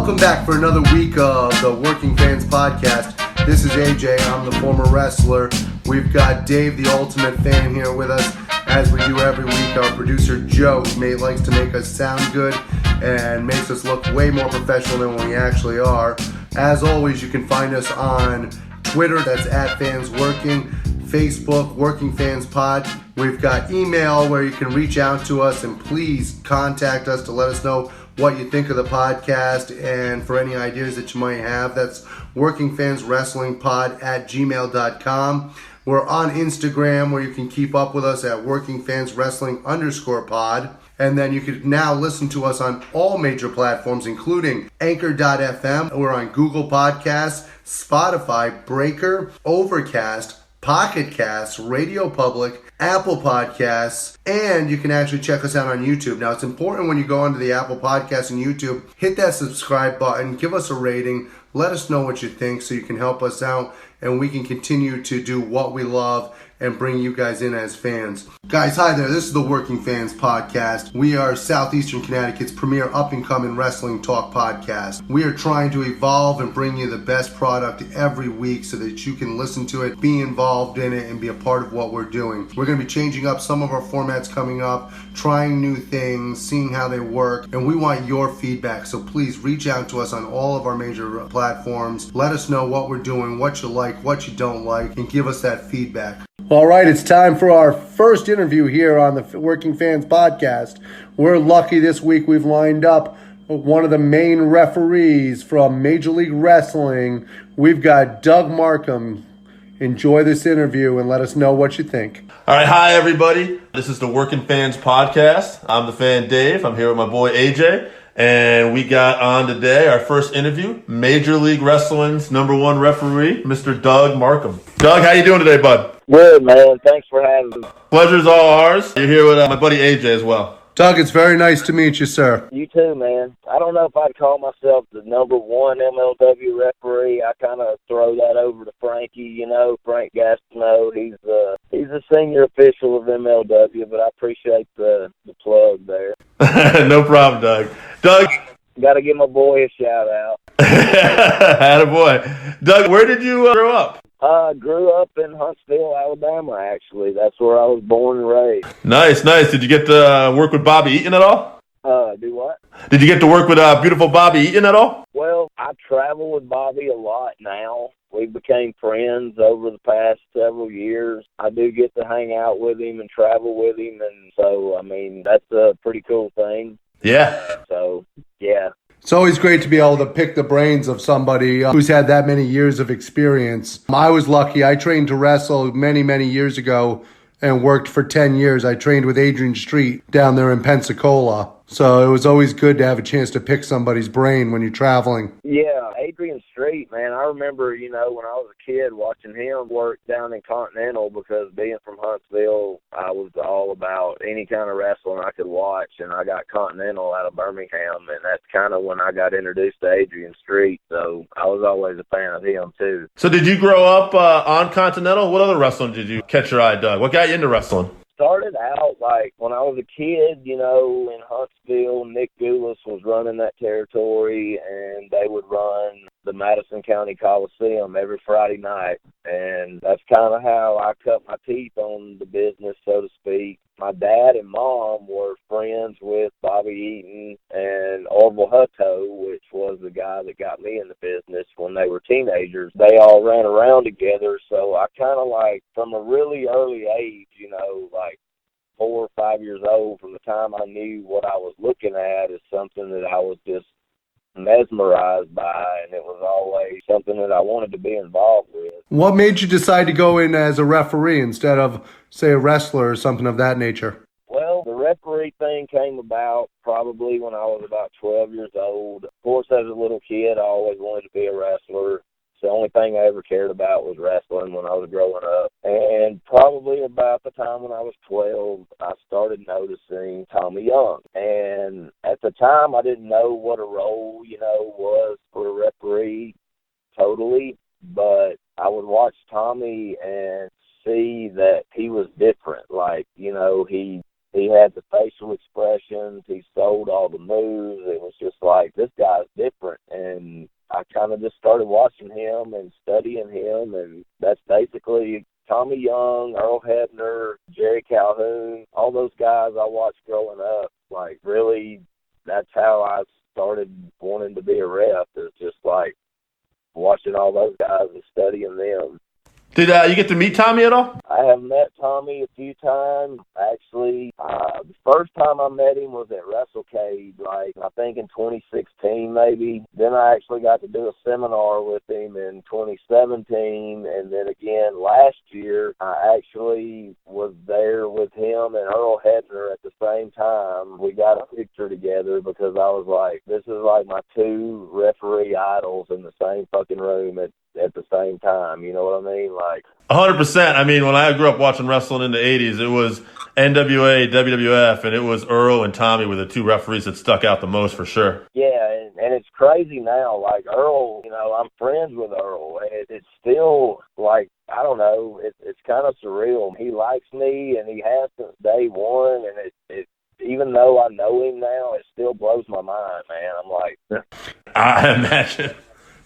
Welcome back for another week of the Working Fans Podcast. This is AJ. I'm the former wrestler. We've got Dave, the ultimate fan, here with us. As we do every week, our producer Joe likes to make us sound good and makes us look way more professional than we actually are. As always, you can find us on Twitter, that's @FansWorking, Facebook, Working Fans Pod. We've got email where you can reach out to us and please contact us to let us know what you think of the podcast and for any ideas that you might have. That's workingfanswrestlingpod@gmail.com. We're on Instagram where you can keep up with us at workingfanswrestling_pod. And then you can now listen to us on all major platforms, including Anchor.fm. We're on Google Podcasts, Spotify, Breaker, Overcast, Pocket Casts, Radio Public, Apple Podcasts, and you can actually check us out on YouTube. Now, it's important when you go onto the Apple Podcasts and YouTube, hit that subscribe button, give us a rating, let us know what you think so you can help us out and we can continue to do what we love and bring you guys in as fans. Guys, hi there. This is the Working Fans Podcast. We are Southeastern Connecticut's premier up-and-coming wrestling talk podcast. We are trying to evolve and bring you the best product every week so that you can listen to it, be involved in it, and be a part of what we're doing. We're going to be changing up some of our formats coming up, trying new things, seeing how they work, and we want your feedback. So please reach out to us on all of our major platforms. Let us know what we're doing, what you like, what you don't like, and give us that feedback. All right, it's time for our first interview here on the Working Fans Podcast. We're lucky this week we've lined up one of the main referees from Major League Wrestling. We've got Doug Markham. Enjoy this interview and let us know what you think. All right, hi everybody. This is the Working Fans Podcast. I'm the fan Dave. I'm here with my boy AJ. And we got on today our first interview, Major League Wrestling's #1 referee, Mr. Doug Markham. Doug, how you doing today, bud? Good, man. Thanks for having me. Pleasure's all ours. You're here with my buddy AJ as well. Doug, it's very nice to meet you, sir. You too, man. I don't know if I'd call myself the #1 MLW referee. I kind of throw that over to Frankie, Frank Gastineau. He's the senior official of MLW, but I appreciate the plug there. No problem, Doug. Doug. Got to give my boy a shout out. Attaboy. Doug, where did you grow up? Grew up in Huntsville, Alabama, actually. That's where I was born and raised. Nice. Did you get to work with Bobby Eaton at all? Do what? Did you get to work with beautiful Bobby Eaton at all? Well, I travel with Bobby a lot now. We became friends over the past several years. I do get to hang out with him and travel with him, and so, that's a pretty cool thing. Yeah. So, yeah. It's always great to be able to pick the brains of somebody who's had that many years of experience. I was lucky. I trained to wrestle many, many years ago and worked for 10 years. I trained with Adrian Street down there in Pensacola. So it was always good to have a chance to pick somebody's brain when you're traveling. Yeah, Adrian Street, man. I remember, when I was a kid watching him work down in Continental because being from Huntsville, I was all about any kind of wrestling I could watch, and I got Continental out of Birmingham, and that's kind of when I got introduced to Adrian Street, so I was always a fan of him, too. So did you grow up on Continental? What other wrestling did you catch your eye, Doug? What got you into wrestling? Started out when I was a kid, in Huntsville. Nick Goulas was running that territory, and they would run the Madison County Coliseum every Friday night, and that's kind of how I cut my teeth on the business, so to speak. My dad and mom were friends with Bobby Eaton and Orville Hutto, which was the guy that got me in the business when they were teenagers. They all ran around together, so I kind of from a really early age, 4 or 5 years old, from the time I knew what I was looking at is something that I was just mesmerized by, and it was always something that I wanted to be involved with. What made you decide to go in as a referee instead of, say, a wrestler or something of that nature? Well, the referee thing came about probably when I was about 12 years old. Of course, as a little kid, I always wanted to be a wrestler. The only thing I ever cared about was wrestling when I was growing up. And probably about the time when I was 12, I started noticing Tommy Young. And at the time, I didn't know what a role, was for a referee totally. But I would watch Tommy and see that he was different. He had the facial expressions. He sold all the moves. It was just like, this this guy's different. And I kind of just started watching him and studying him, and that's basically Tommy Young, Earl Hebner, Jerry Calhoun, all those guys I watched growing up. Like, really, that's how I started wanting to be a ref, is just like watching all those guys and studying them. Did you get to meet Tommy at all? I have met Tommy a few times. Actually, the first time I met him was at WrestleCade, like I think in 2016 maybe. Then I actually got to do a seminar with him in 2017, and then again last year I actually was there with him and Earl Hebner at the same time. We got a picture together because I was like, this is like my two referee idols in the same fucking room at the same time, you know what I mean? Like 100%. I mean, when I grew up watching wrestling in the 80s, it was NWA, WWF, and it was Earl and Tommy were the two referees that stuck out the most for sure. Yeah, and it's crazy now. Like Earl, you know, I'm friends with Earl, and it's still like, I don't know, it's kind of surreal. He likes me, and he has since day one, and it even though I know him now, it still blows my mind, man. I'm like, I imagine.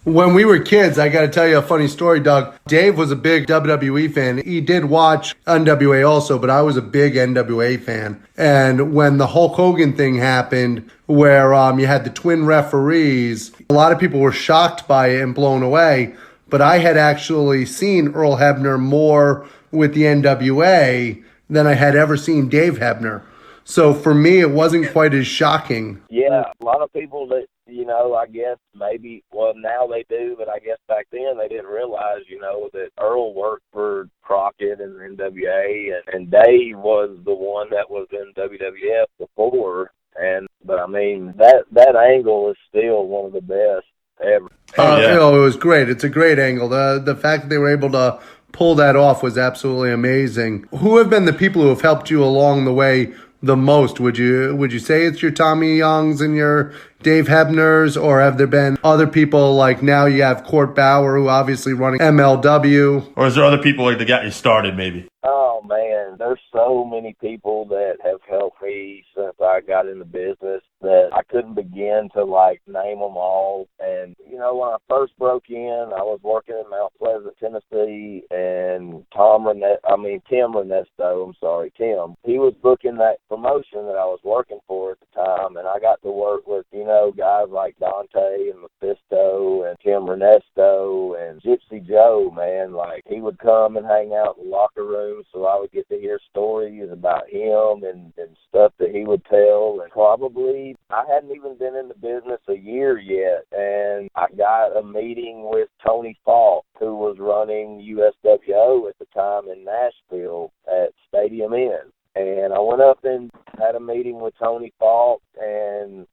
When we were kids, I got to tell you a funny story, Doug. Dave was a big WWE fan. He did watch NWA also, but I was a big NWA fan. And when the Hulk Hogan thing happened, where you had the twin referees, a lot of people were shocked by it and blown away. But I had actually seen Earl Hebner more with the NWA than I had ever seen Dave Hebner. So for me, it wasn't quite as shocking. Yeah, a lot of people that, you know, I guess maybe, well, now they do, but I guess back then they didn't realize, you know, that Earl worked for Crockett and NWA, and Dave was the one that was in WWF before. But I mean, that angle is still one of the best ever. You know, it was great. It's a great angle. The fact that they were able to pull that off was absolutely amazing. Who have been the people who have helped you along the way the most? Would you say it's your Tommy Youngs and your Dave Hebners, or have there been other people, like now you have Court Bauer, who obviously running MLW? Or is there other people like that got you started maybe? Oh, man, there's so many people that have helped me since I got in the business that I couldn't begin to, like, name them all. And, you know, when I first broke in, I was working in Mount Pleasant, Tennessee, and Tim Renesto, Tim, he was booking that promotion that I was working for at the time, and I got to work with, you know, guys like Dante and Mephisto and Tim Renesto and Gypsy Joe, man. Like, he would come and hang out in the locker room, so I would get to hear stories about him and stuff that he would tell. And probably, I hadn't even been in the business a year yet, and I got a meeting with Tony Falk, who was running USWO at the time in Nashville at Stadium Inn. And I went up and had a meeting with Tony Falk, and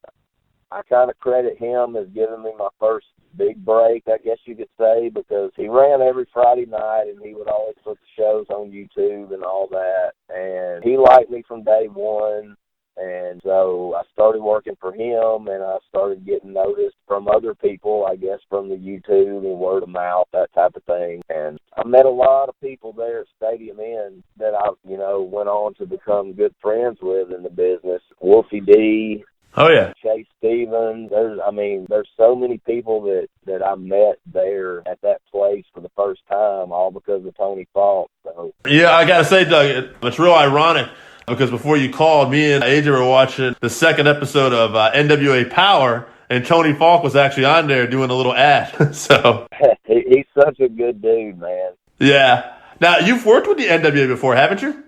I kind of credit him as giving me my first big break, I guess you could say, because he ran every Friday night, and he would always put the shows on YouTube and all that. And he liked me from day one. And so I started working for him, and I started getting noticed from other people, I guess from the YouTube and word of mouth, that type of thing. And I met a lot of people there at Stadium Inn that I, you know, went on to become good friends with in the business. Wolfie D. Oh, yeah. Chase Stevens. There's so many people that I met there at that place for the first time, all because of Tony Falk. So. Yeah, I got to say, Doug, it's real ironic because before you called, me and AJ were watching the second episode of NWA Power, and Tony Falk was actually on there doing a little ad. So He's such a good dude, man. Yeah. Now, you've worked with the NWA before, haven't you?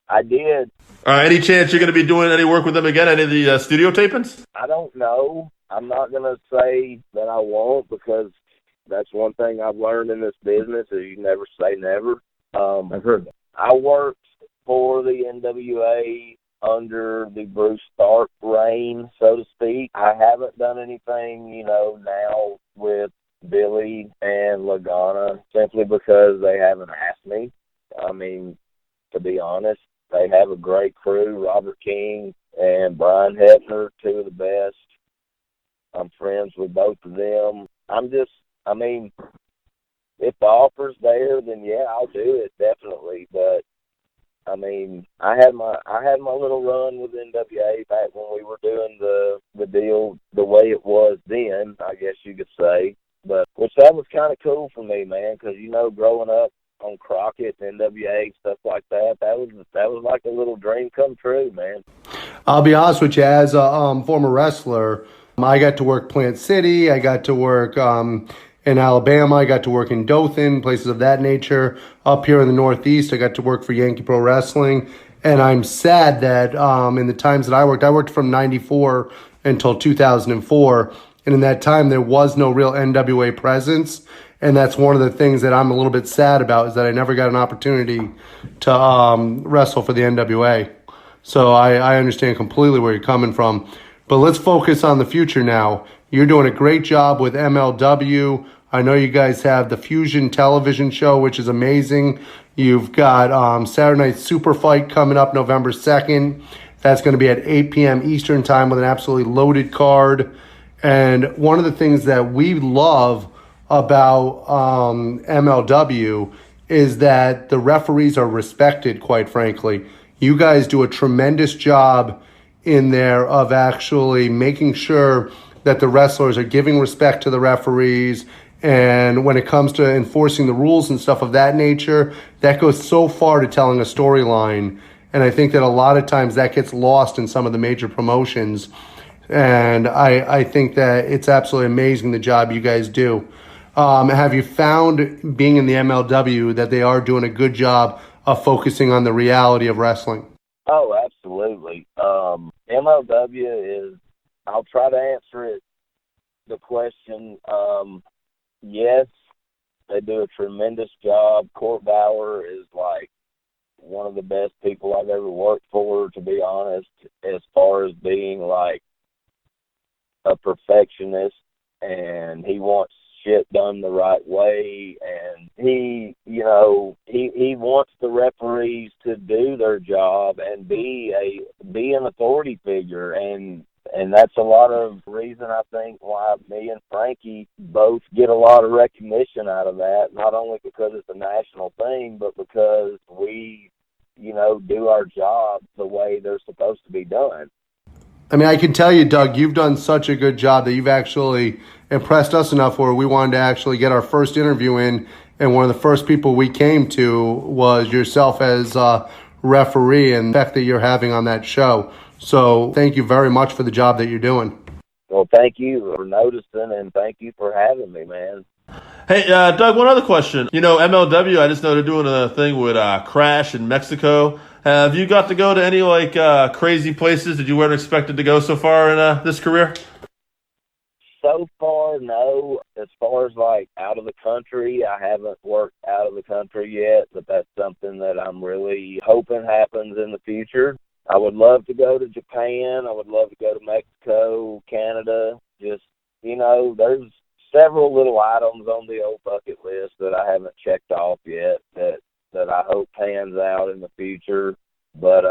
I did. Any chance you're going to be doing any work with them again, any of the studio tapings? I don't know. I'm not going to say that I won't, because that's one thing I've learned in this business is you never say never. I've heard that. I worked for the NWA under the Bruce Stark reign, so to speak. I haven't done anything, you know, now with Billy and Lagana simply because they haven't asked me. I mean, to be honest, they have a great crew, Robert King and Brian Hefner, two of the best. I'm friends with both of them. If the offer's there, then yeah, I'll do it, definitely. But I mean, I had my little run with NWA back when we were doing the deal the way it was then, I guess you could say. But which that was kind of cool for me, man, because growing up on Crockett and NWA stuff like that, that was like a little dream come true, man. I'll be honest with you, as a former wrestler, I got to work Plant City. I got to work in Alabama. I got to work in Dothan, places of that nature. Up here in the Northeast, I got to work for Yankee Pro Wrestling. And I'm sad that in the times that I worked from 94 until 2004. And in that time, there was no real NWA presence. And that's one of the things that I'm a little bit sad about, is that I never got an opportunity to wrestle for the NWA. So I understand completely where you're coming from. But let's focus on the future now. You're doing a great job with MLW. I know you guys have the Fusion television show, which is amazing. You've got Saturday Night Super Fight coming up November 2nd. That's going to be at 8 p.m. Eastern Time with an absolutely loaded card. And one of the things that we love about MLW is that the referees are respected, quite frankly. You guys do a tremendous job in there of actually making sure that the wrestlers are giving respect to the referees. And when it comes to enforcing the rules and stuff of that nature, that goes so far to telling a storyline. And I think that a lot of times that gets lost in some of the major promotions. And I think that it's absolutely amazing the job you guys do. Have you found, being in the MLW, that they are doing a good job of focusing on the reality of wrestling? Oh, absolutely. MLW is, I'll try to answer the question. Yes, they do a tremendous job. Court Bauer is like one of the best people I've ever worked for, to be honest, as far as being like a perfectionist, and he wants shit done the right way, and he wants the referees to do their job and be an authority figure, and that's a lot of reason I think why me and Frankie both get a lot of recognition out of that, not only because it's a national thing, but because we do our job the way they're supposed to be done. I mean, I can tell you, Doug, you've done such a good job that you've actually impressed us enough where we wanted to actually get our first interview in, and one of the first people we came to was yourself as a referee, and the effect that you're having on that show. So thank you very much for the job that you're doing. Well, thank you for noticing, and thank you for having me, man. Hey, Doug, one other question. MLW, I just know they're doing a thing with Crash in Mexico. Have you got to go to any crazy places that you weren't expected to go so far in this career? So far, no. As far as like out of the country, I haven't worked out of the country yet, but that's something that I'm really hoping happens in the future. I would love to go to Japan. I would love to go to Mexico, Canada. Just, there's several little items on the old bucket list that I haven't checked off yet that I hope pans out in the future. But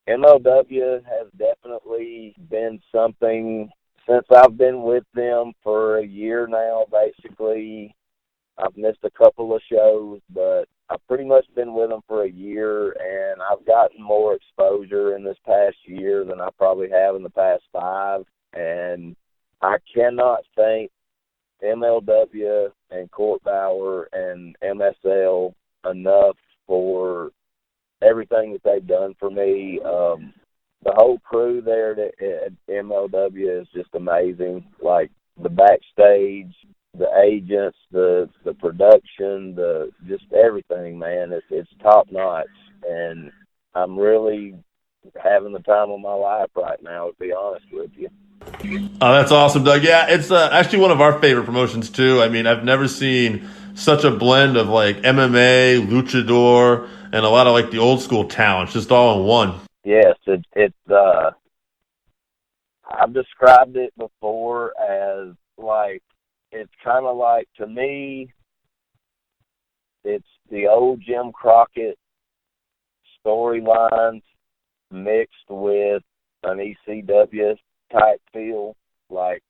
MLW has definitely been something since I've been with them for a year now, basically. I've missed a couple of shows, but I've pretty much been with them for a year, and I've gotten more exposure in this past year than I probably have in the past 5. And I cannot thank MLW and Court Bauer and MSL enough for everything that they've done for me. The whole crew there at MLW is just amazing. Like the backstage, the agents, the production, just everything, man. It's top notch, and I'm really having the time of my life right now, to be honest with you. Oh, that's awesome, Doug. Yeah, it's actually one of our favorite promotions too. I mean, I've never seen such a blend of like MMA, luchador, and a lot of like the old school talents, just all in one. Yes, it's I've described it before as like, it's kind of like, to me, it's the old Jim Crockett storylines mixed with an ECW type feel, like,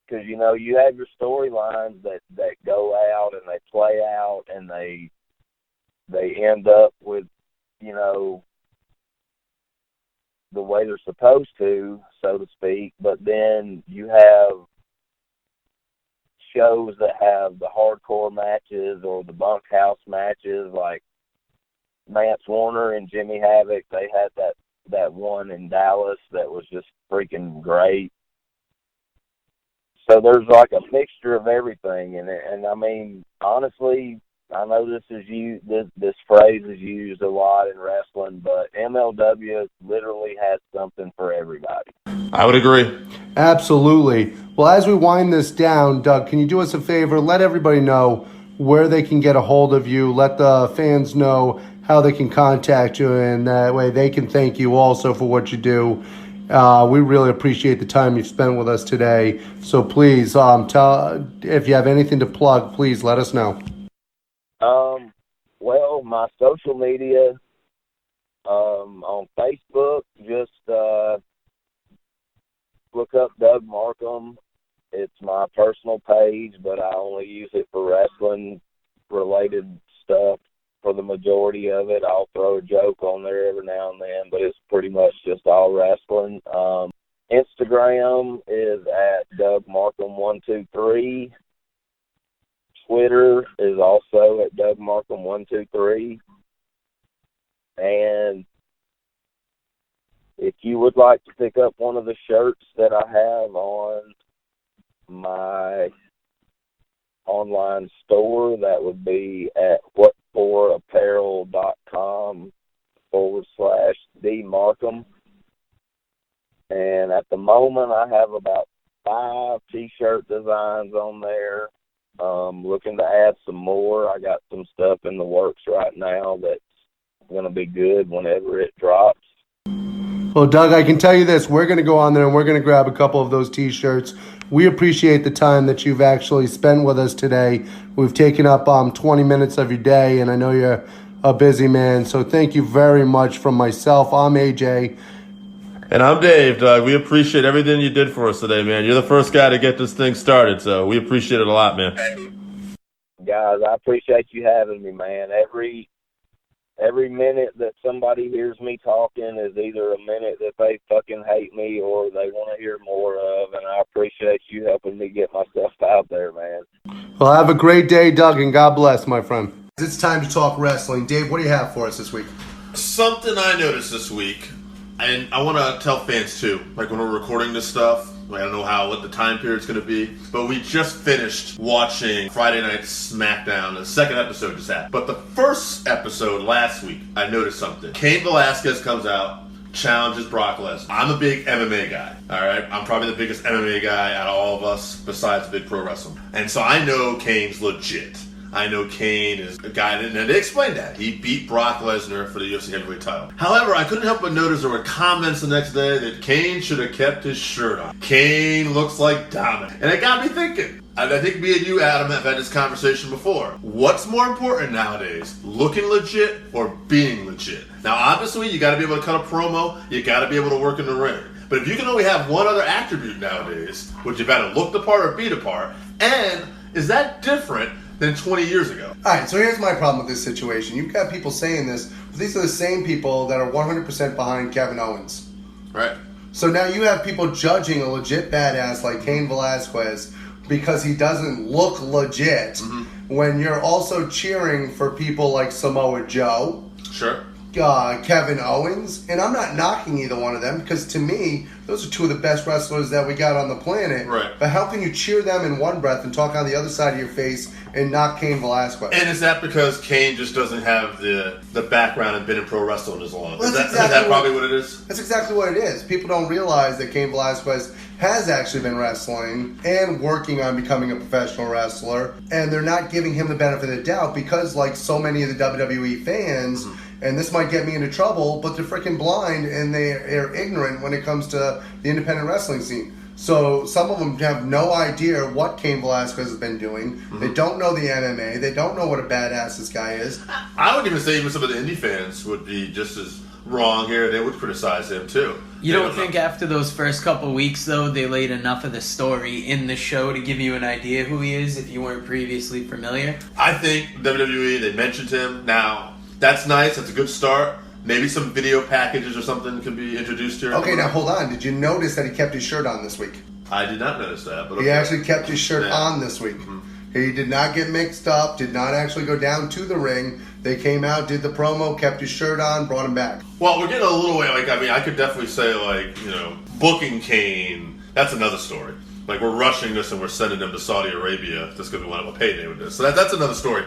because you have your storylines that go out and they play out and they they end up with, you know, the way they're supposed to, so to speak. But then you have shows that have the hardcore matches or the bunkhouse matches, like Mance Warner and Jimmy Havoc. They had that one in Dallas that was just freaking great. So there's like a mixture of everything in it. And I mean, honestly, I know this phrase is used a lot in wrestling, but MLW literally has something for everybody. I would agree. Absolutely. Well, as we wind this down, Doug, can you do us a favor? Let everybody know where they can get a hold of you. Let the fans know how they can contact you, and that way they can thank you also for what you do. We really appreciate the time you've spent with us today. So please, tell if you have anything to plug, please let us know. Well, my social media, on Facebook, just look up Doug Markham. It's my personal page, but I only use it for wrestling-related stuff for the majority of it. I'll throw a joke on there every now and then, but it's pretty much just all wrestling. Instagram is at Doug Markham 123. Twitter is also at Doug Markham 123. And if you would like to pick up one of the shirts that I have on my online store, that would be at whatforapparel.com/D Markham. And at the moment, I have about 5 T-shirt designs on there. Looking to add some more. I got some stuff in the works right now that's going to be good whenever it drops. Well, Doug, I can tell you this. We're going to go on there and we're going to grab a couple of those T-shirts. We appreciate the time that you've actually spent with us today. We've taken up 20 minutes of your day, and I know you're a busy man. So thank you very much from myself. I'm AJ. And I'm Dave, Doug. We appreciate everything you did for us today, man. You're the first guy to get this thing started, so we appreciate it a lot, man. Guys, I appreciate you having me, man. Every minute that somebody hears me talking is either a minute that they fucking hate me or they want to hear more of, and I appreciate you helping me get myself out there, man. Well, have a great day, Doug, and God bless, my friend. It's time to talk wrestling. Dave, what do you have for us this week? Something I noticed this week, and I want to tell fans too, like when we're recording this stuff, I don't know what the time period's going to be, but we just finished watching Friday Night SmackDown. The second episode just happened. But the first episode last week, I noticed something. Cain Velasquez comes out, challenges Brock Lesnar. I'm a big MMA guy, all right? I'm probably the biggest MMA guy out of all of us besides big pro wrestling. And so I know Cain's legit. I know Cain is a guy, and they explained that. He beat Brock Lesnar for the UFC heavyweight title. However, I couldn't help but notice there were comments the next day that Cain should have kept his shirt on. Cain looks like Dominic. And it got me thinking. And I think me and you, Adam, have had this conversation before. What's more important nowadays, looking legit or being legit? Now, obviously, you got to be able to cut a promo. You got to be able to work in the ring. But if you can only have one other attribute nowadays, which you've got to look the part or be the part, and is that different than 20 years ago? All right, so here's my problem with this situation. You've got people saying this, but these are the same people that are 100% behind Kevin Owens. Right. So now you have people judging a legit badass like Cain Velasquez because he doesn't look legit, when you're also cheering for people like Samoa Joe. Sure. Kevin Owens, and I'm not knocking either one of them because to me, those are two of the best wrestlers that we got on the planet. Right. But how can you cheer them in one breath and talk on the other side of your face and knock Cain Velasquez? And is that because Cain just doesn't have the background and been in pro wrestling as long? Well, is that probably what it is? That's exactly what it is. People don't realize that Cain Velasquez has actually been wrestling and working on becoming a professional wrestler, and they're not giving him the benefit of the doubt because, like so many of the WWE fans, and this might get me into trouble, but they're freaking blind and they're ignorant when it comes to the independent wrestling scene. So some of them have no idea what Cain Velasquez has been doing. They don't know the MMA. They don't know what a badass this guy is. I would even say even some of the indie fans would be just as wrong here. They would criticize him too. You don't think after those first couple weeks, though, they laid enough of the story in the show to give you an idea who he is if you weren't previously familiar? I think WWE, they mentioned him. Now, That's nice. That's a good start. Maybe some video packages or something can be introduced here. Okay, now hold on. Did you notice that he kept his shirt on this week? I did not notice that. But He actually kept his shirt on this week. Mm-hmm. He did not get mixed up, did not actually go down to the ring. They came out, did the promo, kept his shirt on, brought him back. Well, we're getting a little way. Like, I mean, I could definitely say, like, you know, booking Kane. That's another story. Like, we're rushing this and we're sending him to Saudi Arabia just because we want to have a payday with this. So that's another story.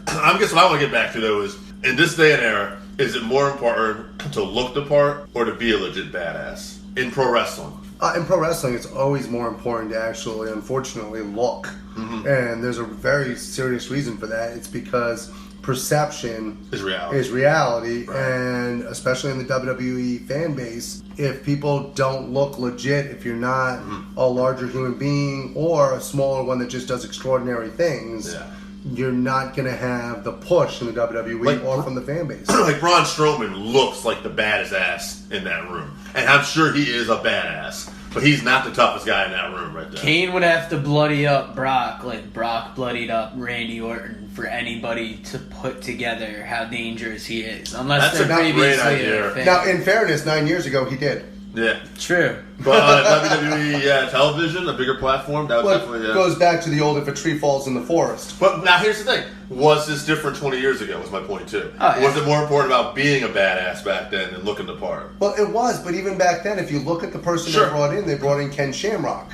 I guess what I want to get back to, though, is in this day and era, is it more important to look the part or to be a legit badass in pro wrestling? In pro wrestling, it's always more important to actually, unfortunately, look. Mm-hmm. And there's a very serious reason for that. It's because perception Is reality. Right. And especially in the WWE fan base, if people don't look legit, if you're not a larger human being or a smaller one that just does extraordinary things, you're not going to have the push in the WWE or from the fan base. Like Braun Strowman looks like the baddest ass in that room. And I'm sure he is a badass. But he's not the toughest guy in that room right there. Kane would have to bloody up Brock like Brock bloodied up Randy Orton for anybody to put together how dangerous he is. Unless That's they're a great previously idea. a fan. Now, in fairness, 9 years ago, he did. Yeah. True. But WWE television, a bigger platform, that would Well, definitely... it goes back to the old if a tree falls in the forest. But now here's the thing. Was this different 20 years ago was my point too. Oh, yeah. Was it more important about being a badass back then than looking the part? Well, it was, but even back then, if you look at the person Sure. they brought in Ken Shamrock.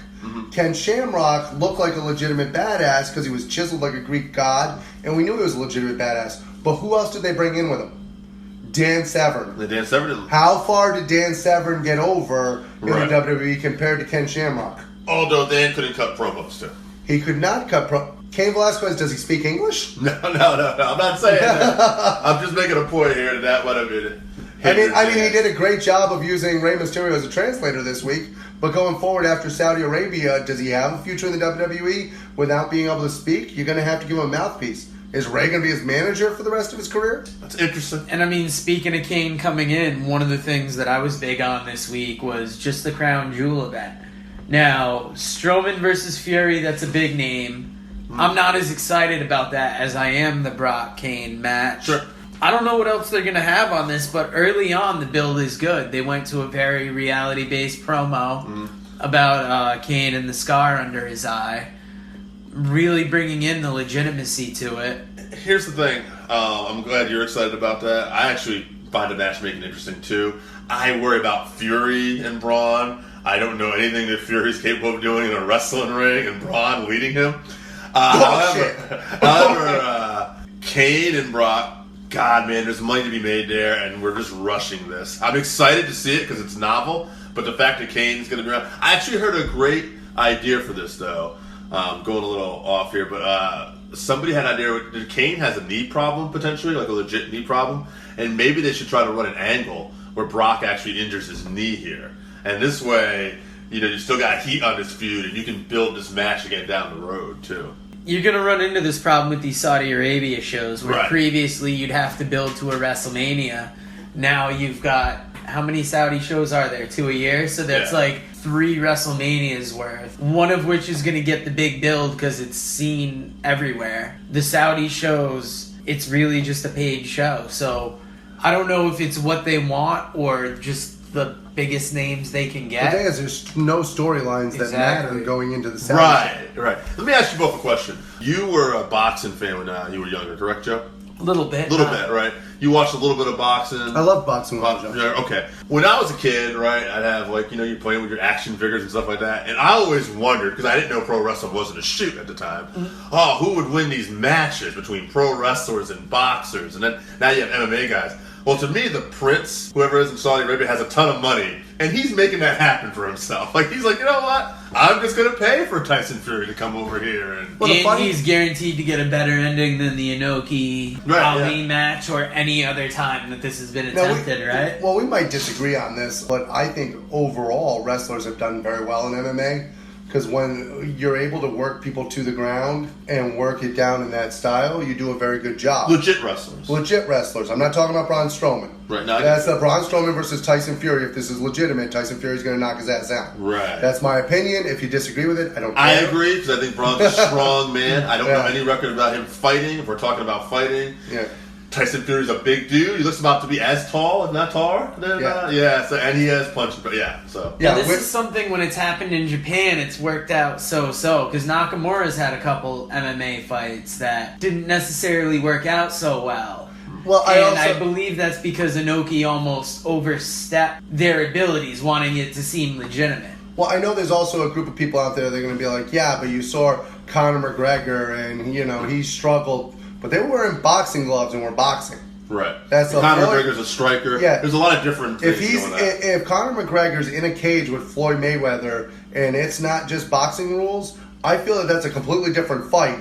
Ken Shamrock looked like a legitimate badass because he was chiseled like a Greek god, and we knew he was a legitimate badass. But who else did they bring in with him? Dan Severn. The Dan Severn. How far did Dan Severn get over in Right. the WWE compared to Ken Shamrock? Although Dan couldn't cut promos too. He could not cut Cain Velasquez, does he speak English? No. I'm not saying that. I'm just making a point here that would have been... I mean, he did a great job of using Rey Mysterio as a translator this week. But going forward after Saudi Arabia, does he have a future in the WWE without being able to speak? You're going to have to give him a mouthpiece. Is Rey going to be his manager for the rest of his career? That's interesting. And I mean, speaking of Kane coming in, one of the things that I was big on this week was just the Crown Jewel event. Now, Strowman versus Fury, that's a big name. I'm not as excited about that as I am the Brock Kane match. Sure. I don't know what else they're going to have on this, but early on the build is good. They went to a very reality-based promo about Kane and the scar under his eye, really bringing in the legitimacy to it. Here's the thing. I'm glad you're excited about that. I actually find the matchmaking interesting too. I worry about Fury and Braun. I don't know anything that Fury's capable of doing in a wrestling ring and Braun leading him. However, Kane and Brock, God, man, there's money to be made there, and we're just rushing this. I'm excited to see it because it's novel, but the fact that Kane's going to be around... I actually heard a great idea for this, though. Going a little off here, but somebody had an idea that Kane has a knee problem, potentially, like a legit knee problem, and maybe they should try to run an angle where Brock actually injures his knee here. And this way, you know, you still got heat on this feud, and you can build this match again down the road, too. You're going to run into this problem with these Saudi Arabia shows where previously you'd have to build to a WrestleMania. Now you've got, how many Saudi shows are there? 2 a year? So that's like 3 WrestleManias worth. One of which is going to get the big build because it's seen everywhere. The Saudi shows, it's really just a paid show. So I don't know if it's what they want or just the biggest names they can get. The thing is, there's no storylines that matter going into the Saudi show. Right. Let me ask you both a question. You were a boxing fan when you were younger, correct, Joe? A little bit. Right? You watched a little bit of boxing. I love boxing. Okay. When I was a kid, right, I'd have, like, you know, you're playing with your action figures and stuff like that, and I always wondered, because I didn't know pro wrestling wasn't a shoot at the time, who would win these matches between pro wrestlers and boxers? And then now you have MMA guys. Well, to me, the prince, whoever is in Saudi Arabia, has a ton of money, and he's making that happen for himself. Like, he's like, you know what? I'm just going to pay for Tyson Fury to come over here. And he's guaranteed to get a better ending than the Inoki Ali match or any other time that this has been attempted, right? Well, we might disagree on this, but I think overall wrestlers have done very well in MMA. Because when you're able to work people to the ground and work it down in that style, you do a very good job. Legit wrestlers. I'm not talking about Braun Strowman. Right. Now, that's Braun Strowman versus Tyson Fury. If this is legitimate, Tyson Fury's going to knock his ass out. Right. That's my opinion. If you disagree with it, I don't care. I agree, because I think Braun's a strong man. I don't know any record about him fighting, if we're talking about fighting. Yeah. Tyson Fury's a big dude. He looks about to be as tall, if not taller. So, and he has punches, but this is something when it's happened in Japan, it's worked out so-so, because Nakamura's had a couple MMA fights that didn't necessarily work out so well. Well, I believe that's because Inoki almost overstepped their abilities, wanting it to seem legitimate. Well, I know there's also a group of people out there that are going to be like, yeah, but you saw Conor McGregor and, he struggled. But they were wearing boxing gloves and were boxing. Right. Conor McGregor's a striker. Yeah. There's a lot of different things going on. If Conor McGregor's in a cage with Floyd Mayweather and it's not just boxing rules, I feel that that's a completely different fight.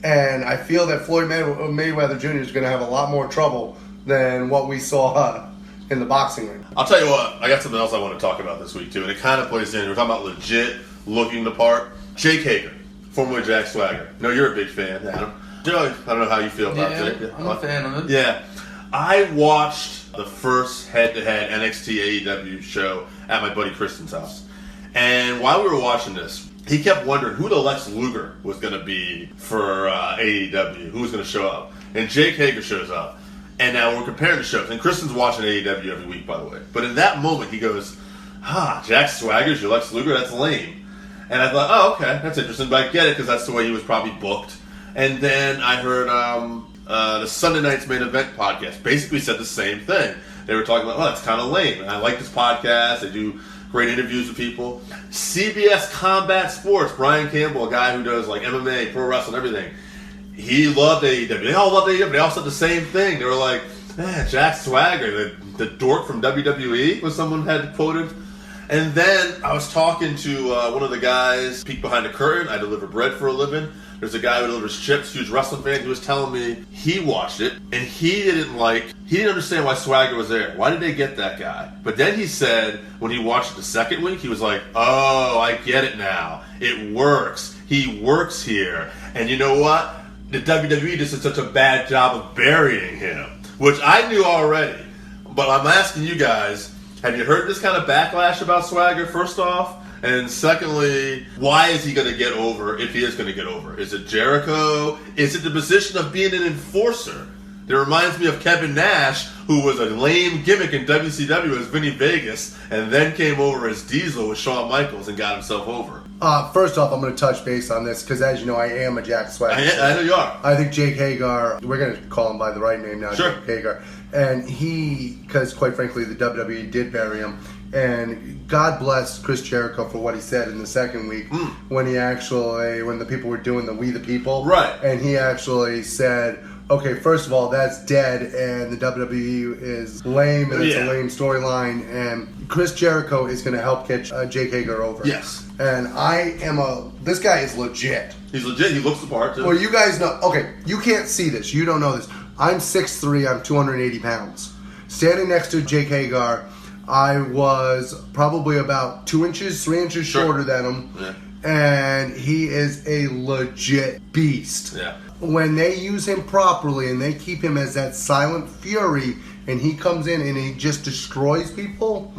And I feel that Floyd Mayweather Jr. is going to have a lot more trouble than what we saw in the boxing ring. I'll tell you what, I got something else I want to talk about this week, too. And it kind of plays in. We're talking about legit looking the part. Jake Hager, formerly Jack Swagger. No, you're a big fan, Adam. Joey, I don't know how you feel about it. I'm a fan of it. Yeah. I watched the first head-to-head NXT AEW show at my buddy Kristen's house. And while we were watching this, he kept wondering who the Lex Luger was going to be for AEW, who was going to show up. And Jake Hager shows up. And now we're comparing the shows. And Kristen's watching AEW every week, by the way. But in that moment, he goes, Jack Swagger's your Lex Luger? That's lame. And I thought, oh, okay, that's interesting. But I get it because that's the way he was probably booked. And then I heard the Sunday Night's Main Event podcast basically said the same thing. They were talking about, that's kind of lame. And I like this podcast. They do great interviews with people. CBS Combat Sports, Brian Campbell, a guy who does like MMA, pro wrestling, everything. He loved AEW. They all loved AEW. They all said the same thing. They were like, Jack Swagger, the dork from WWE, was someone had quoted. And then I was talking to one of the guys, peek behind the curtain. I deliver bread for a living. There's a guy who delivers chips, huge wrestling fan. He was telling me he watched it, and he didn't understand why Swagger was there. Why did they get that guy? But then he said when he watched it the second week, he was like, oh, I get it now. It works. He works here. And you know what? The WWE just did such a bad job of burying him, which I knew already. But I'm asking you guys, have you heard this kind of backlash about Swagger, first off? And secondly, why is he going to get over, if he is going to get over? Is it Jericho? Is it the position of being an enforcer? It reminds me of Kevin Nash, who was a lame gimmick in WCW as Vinny Vegas, and then came over as Diesel with Shawn Michaels and got himself over. First off, I'm going to touch base on this because, as you know, I am a Jack Swagger. I know you are. I think Jake Hager, we're going to call him by the right name now, sure. Jake Hager. And because quite frankly, the WWE did bury him. And God bless Chris Jericho for what he said in the second week when the people were doing the We the People. Right. And he actually said, okay, first of all, that's dead, and the WWE is lame, and it's a lame storyline, and Chris Jericho is going to help get Jake Hager over. Yes. And this guy is legit. He's legit. He looks the part, too. Well, you guys know, okay, you can't see this. You don't know this. I'm 6'3", I'm 280 pounds. Standing next to Jake Hager, I was probably about 3 inches shorter than him. Yeah. And he is a legit beast. Yeah. When they use him properly and they keep him as that silent fury and he comes in and he just destroys people,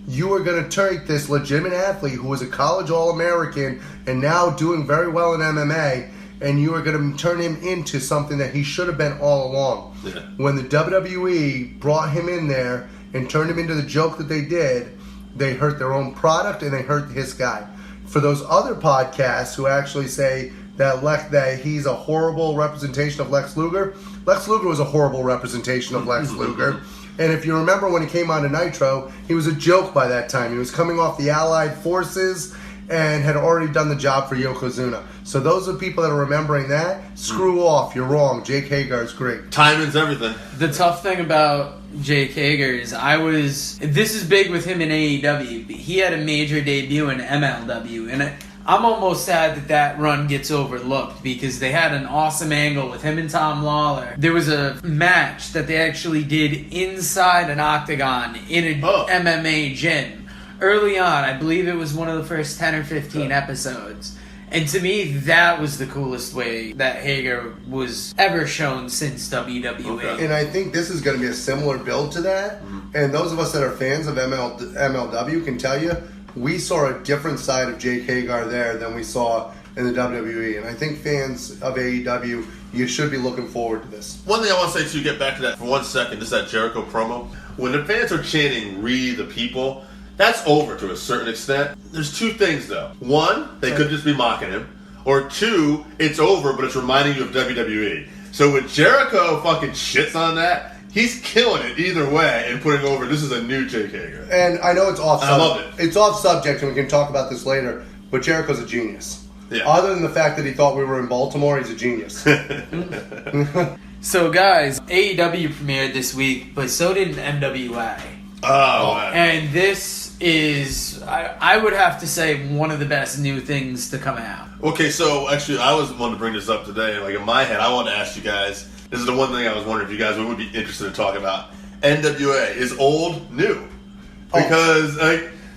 you are going to take this legitimate athlete who was a college All-American and now doing very well in MMA, and you are going to turn him into something that he should have been all along. Yeah. When the WWE brought him in there and turned him into the joke that they did, they hurt their own product and they hurt his guy. For those other podcasts who actually say that he's a horrible representation of Lex Luger was a horrible representation of Lex Luger. And if you remember when he came on to Nitro, he was a joke by that time. He was coming off the Allied Forces and had already done the job for Yokozuna. So those are people that are remembering that. Screw off. You're wrong. Jake Hager is great. Timing's everything. The tough thing about Jake Hager is this is big with him in AEW. He had a major debut in MLW, and I'm almost sad that run gets overlooked because they had an awesome angle with him and Tom Lawler. There was a match that they actually did inside an octagon in an MMA gym. Early on, I believe it was one of the first 10 or 15 episodes. And to me, that was the coolest way that Hager was ever shown since WWE. Okay. And I think this is going to be a similar build to that. And those of us that are fans of MLW can tell you, we saw a different side of Jake Hagar there than we saw in the WWE. And I think fans of AEW, you should be looking forward to this. One thing I want to say, too, get back to that for 1 second, just that Jericho promo. When the fans are chanting, "We the people," that's over to a certain extent. There's two things, though. One, they could just be mocking him. Or two, it's over, but it's reminding you of WWE. So when Jericho fucking shits on that, he's killing it either way and putting over, this is a new Jake Hager. And I know it's off subject. I love it. It's off subject, and we can talk about this later, but Jericho's a genius. Yeah. Other than the fact that he thought we were in Baltimore, he's a genius. So, guys, AEW premiered this week, but so did NWA. Oh, man. And this is, I would have to say, one of the best new things to come out. Okay, so actually, I was wanting to bring this up today. Like in my head, I wanted to ask you guys. This is the one thing I was wondering if you guys would be interested in talking about. NWA is old, new, because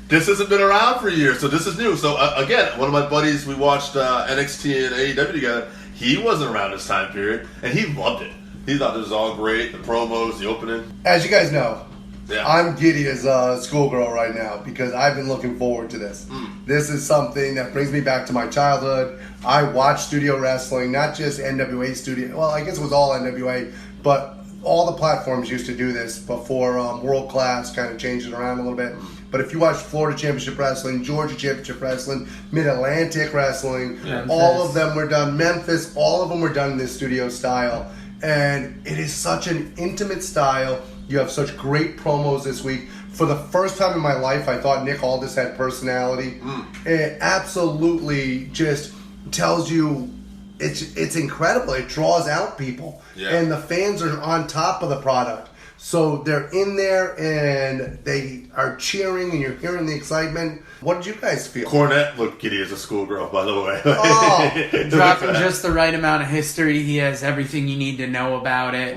this hasn't been around for years, so this is new. So again, one of my buddies, we watched NXT and AEW together. He wasn't around this time period, and he loved it. He thought this was all great. The promos, the opening. As you guys know, Yeah. I'm giddy as a schoolgirl right now because I've been looking forward to this. This is something that brings me back to my childhood. I watched studio wrestling, not just NWA studio. Well, I guess it was all NWA, but all the platforms used to do this before World Class kind of changed it around a little bit. But if you watch Florida Championship Wrestling, Georgia Championship Wrestling, Mid-Atlantic Wrestling, all of them were done, Memphis, all of them were done in this studio style. And it is such an intimate style. You have such great promos this week. For the first time in my life, I thought Nick Aldis had personality. It absolutely just tells you it's incredible. It draws out people. Yeah. And the fans are on top of the product. So they're in there and they are cheering and you're hearing the excitement. What did you guys feel? Cornette looked giddy as a schoolgirl, by the way. Oh. Dropping just the right amount of history. He has everything you need to know about it.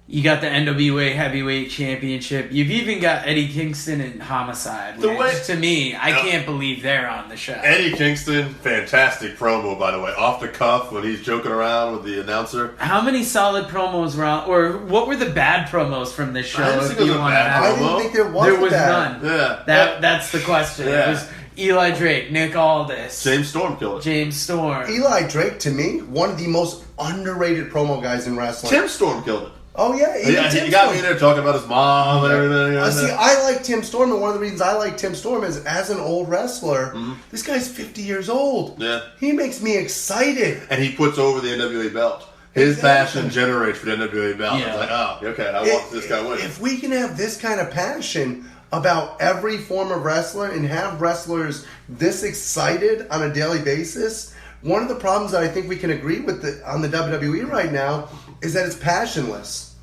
You got the NWA Heavyweight Championship. You've even got Eddie Kingston and Homicide. Which, to me, I can't believe they're on the show. Eddie Kingston, fantastic promo, by the way. Off the cuff when he's joking around with the announcer. How many solid promos were on, or what were the bad promos from this show? I didn't think it was a bad I promo. didn't think there was There was that. none. Yeah. That's the question. Yeah. It was Eli Drake, Nick Aldis, James Storm killed it. James Storm. Eli Drake, to me, one of the most underrated promo guys in wrestling. Tim Storm killed it. Oh, yeah. Yeah, Tim he got Storm. me in there talking about his mom and everything. See, I like Tim Storm, and one of the reasons I like Tim Storm is as an old wrestler, this guy's 50 years old. Yeah. He makes me excited. And he puts over the NWA belt. His passion generates for the NWA belt. Yeah. It's like, oh, okay, I want this guy winning. If we can have this kind of passion about every form of wrestler and have wrestlers this excited on a daily basis, one of the problems that I think we can agree with on the WWE right now is that it's passionless.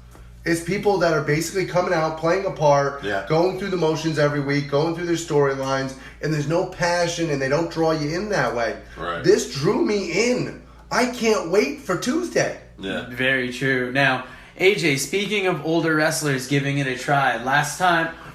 It's people that are basically coming out, playing a part, going through the motions every week, going through their storylines, and there's no passion and they don't draw you in that way. Right. This drew me in. I can't wait for Tuesday. Yeah. Very true. Now, AJ, speaking of older wrestlers giving it a try,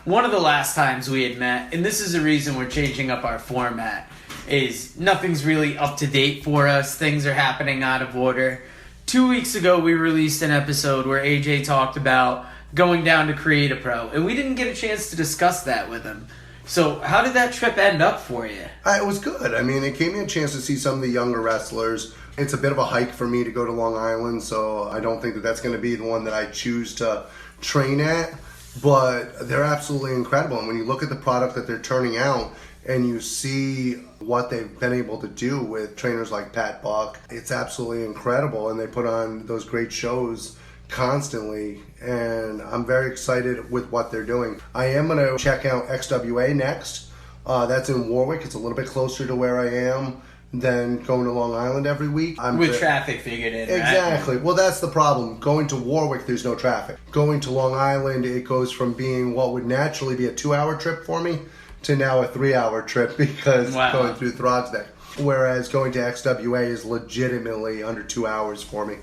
one of the last times we had met, and this is the reason we're changing up our format, is nothing's really up to date for us. Things are happening out of order. 2 weeks ago, we released an episode where AJ talked about going down to Create a Pro, and we didn't get a chance to discuss that with him. So how did that trip end up for you? It was good. I mean, it gave me a chance to see some of the younger wrestlers. It's a bit of a hike for me to go to Long Island, so I don't think that that's going to be the one that I choose to train at. But they're absolutely incredible. And when you look at the product that they're turning out and you see what they've been able to do with trainers like Pat Buck, it's absolutely incredible. And they put on those great shows constantly. And I'm very excited with what they're doing. I am going to check out XWA next. That's in Warwick. It's a little bit closer to where I am than going to Long Island every week. With traffic figured in, right? Exactly. Well, that's the problem. Going to Warwick, there's no traffic. Going to Long Island, it goes from being what would naturally be a 2-hour trip for me to now a 3-hour trip because going through Throgsneck. Whereas going to XWA is legitimately under 2 hours for me.